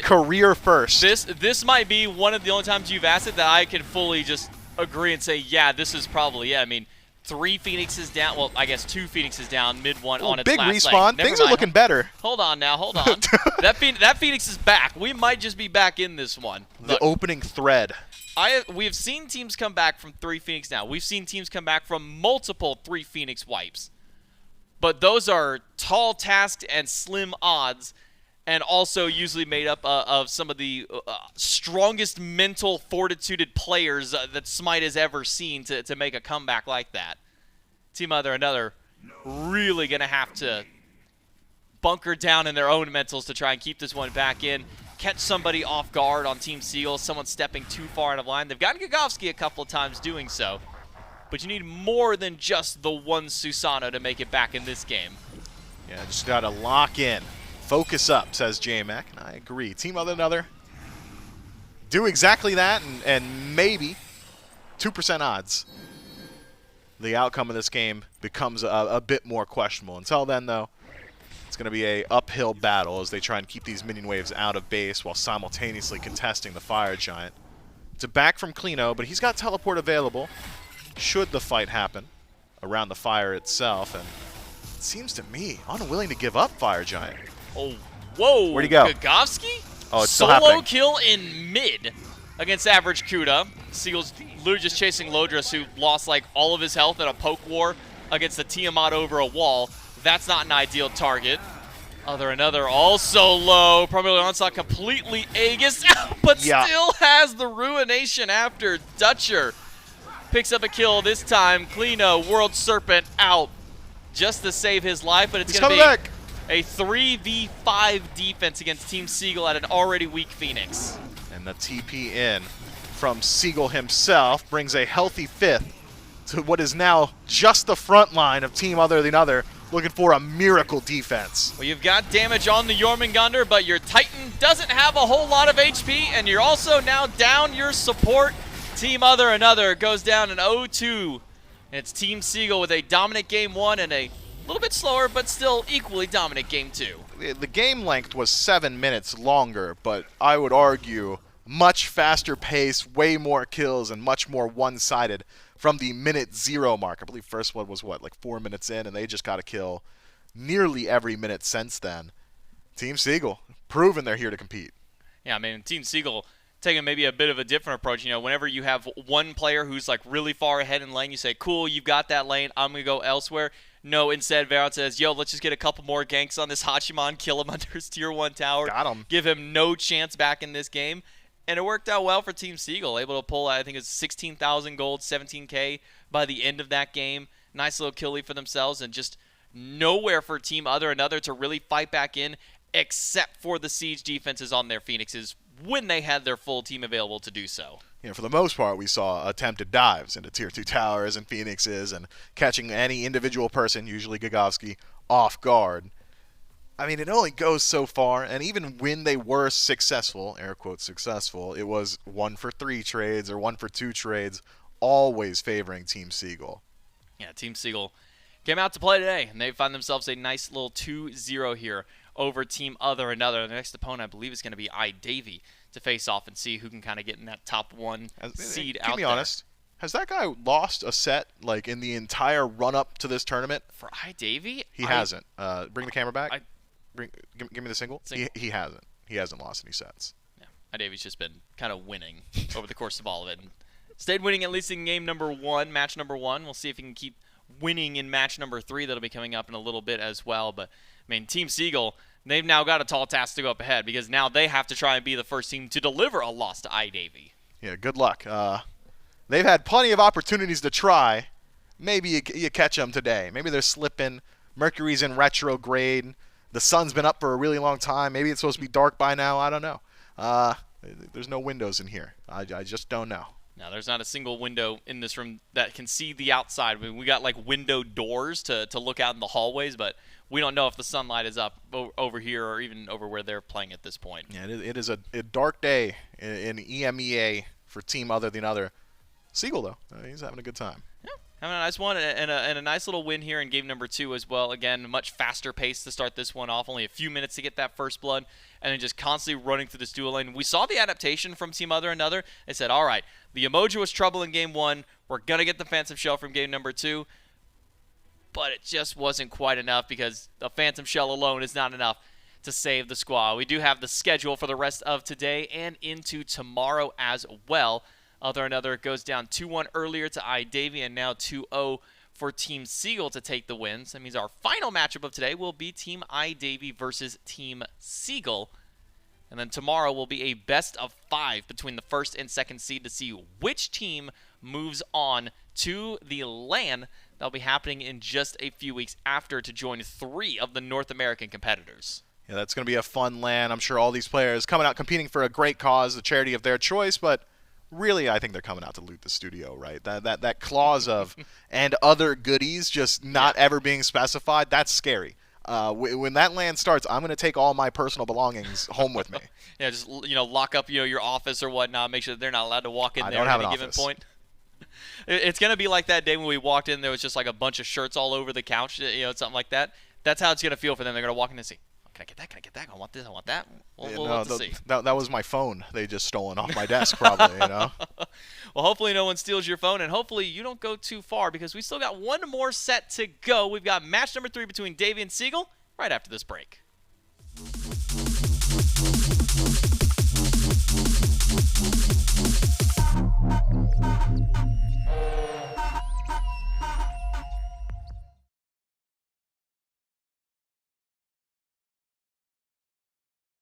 career first. This might be one of the only times you've asked it that I can fully just agree and say, yeah, this is probably, yeah. I mean, 3 Phoenixes down. Well, I guess 2 Phoenixes down, mid one on its big last respawn. leg. Things are looking better. Hold on now, hold on. that Phoenix is back. We might just be back in this one. The opening thread. We've seen teams come back from 3 Phoenix now. We've seen teams come back from multiple 3 Phoenix wipes. But those are tall tasked and slim odds, and also usually made up of some of the strongest mental fortituded players that SMITE has ever seen to make a comeback like that. Team OtherTheAnother really going to have to bunker down in their own mentals to try and keep this one back in. Catch somebody off guard on Team Seagyll, someone stepping too far out of line. They've gotten Gagovski a couple of times doing so, but you need more than just the one Susano to make it back in this game. Yeah, just got to lock in. Focus up, says J-Mac, and I agree. Team OtherTheAnother do exactly that, and maybe 2% odds. The outcome of this game becomes a bit more questionable. Until then, though, it's going to be a uphill battle as they try and keep these minion waves out of base while simultaneously contesting the Fire Giant. It's a back from Klino, but he's got teleport available should the fight happen around the fire itself, and it seems to me unwilling to give up Fire Giant. Oh, whoa. Where'd he go? Gagovski? Oh, it's still Solo happening. kill in mid against average Kuda. Seagyll's literally just chasing Lodras, who lost like all of his health in a poke war against the Tiamat over a wall. That's not an ideal target. OtherTheAnother also low. Primarily onslaught completely Aegis, but still has the ruination after. Dutcher picks up a kill this time. Klino, World Serpent out just to save his life, but it's going to be back. A 3v5 defense against Team Seagyll at an already weak Phoenix. And the TP in from Seagyll himself brings a healthy 5th to what is now just the front line of Team OtherTheAnother, looking for a miracle defense. Well, you've got damage on the Jormungandr, but your Titan doesn't have a whole lot of HP, and you're also now down your support. Team OtherTheAnother goes down in 0-2. And it's Team Seagyll with a dominant game 1 and a little bit slower, but still equally dominant game 2. The game length was 7 minutes longer, but I would argue much faster pace, way more kills, and much more one-sided from the minute 0 mark. I believe first one was, what, like 4 minutes in, and they just got a kill nearly every minute since then. Team Seagyll, proven they're here to compete. Yeah, I mean, Team Seagyll taking maybe a bit of a different approach. You know, whenever you have one player who's like really far ahead in lane, you say, cool, you've got that lane, I'm going to go elsewhere. No, instead, Varant says, yo, let's just get a couple more ganks on this Hachiman, kill him under his tier 1 tower. Got him. Give him no chance back in this game. And it worked out well for Team Seagyll, able to pull, I think it was 16,000 gold, 17K by the end of that game. Nice little kill lead for themselves, and just nowhere for Team OtherTheAnother to really fight back in, except for the siege defenses on their Phoenixes when they had their full team available to do so. You know, for the most part, we saw attempted dives into tier 2 towers and Phoenixes and catching any individual person, usually Gagovski, off guard. I mean, it only goes so far, and even when they were successful, air quotes successful, it was 1 for 3 trades or 1 for 2 trades, always favoring Team Seagyll. Yeah, Team Seagyll came out to play today, and they find themselves a nice little 2-0 here over Team OtherTheAnother. The next opponent, I believe, is going to be iDavy to face off and see who can kind of get in that top 1 seed out there. Keep me honest. Has that guy lost a set, like, in the entire run-up to this tournament? For iDavy? He hasn't. Bring the camera back. Give me the single. He hasn't. He hasn't lost any sets. Yeah, iDavy's just been kind of winning over the course of all of it. And stayed winning at least in game number 1, match number 1. We'll see if he can keep winning in match number 3. That'll be coming up in a little bit as well. But, I mean, Team Seagyll, they've now got a tall task to go up ahead because now they have to try and be the first team to deliver a loss to iDavy. Yeah, good luck. They've had plenty of opportunities to try. Maybe you catch them today. Maybe they're slipping. Mercury's in retrograde. The sun's been up for a really long time. Maybe it's supposed to be dark by now. I don't know. There's no windows in here. I just don't know. Now, there's not a single window in this room that can see the outside. I mean, we got like window doors to look out in the hallways, but we don't know if the sunlight is up over here or even over where they're playing at this point. Yeah, it is a dark day in EMEA for Team Other Than Other. Seagyll, though, he's having a good time. Yeah, having a nice one and a nice little win here in game number 2 as well. Again, much faster pace to start this one off. Only a few minutes to get that first blood, and then just constantly running through this duel lane. We saw the adaptation from Team Other Another. They said, all right, the emoji was trouble in game 1. We're going to get the Phantom Shell from game number 2. But it just wasn't quite enough because the Phantom Shell alone is not enough to save the squad. We do have the schedule for the rest of today and into tomorrow as well. Other Another goes down 2-1 earlier to iDavy, and now 2-0 for Team Seagyll to take the wins. That means our final matchup of today will be Team iDavy versus Team Seagyll. And then tomorrow will be a best of 5 between the first and second seed to see which team moves on to the LAN. That'll be happening in just a few weeks after to join 3 of the North American competitors. Yeah, that's going to be a fun LAN. I'm sure all these players coming out competing for a great cause, the charity of their choice, but really, I think they're coming out to loot the studio, right? That clause of and other goodies just not ever being specified, that's scary. When that LAN starts, I'm going to take all my personal belongings home with me. Yeah, just lock up your office or whatnot. Make sure that they're not allowed to walk in there at any given point. It's going to be like that day when we walked in. There was just like a bunch of shirts all over the couch, something like that. That's how it's going to feel for them. They're going to walk in and see, can I get that? Can I get that? I want this. I want that. We'll see. That was my phone. They just stolen off my desk, probably. Well, hopefully no one steals your phone, and hopefully you don't go too far because we still got one more set to go. We've got match number 3 between Davey and Seagyll right after this break.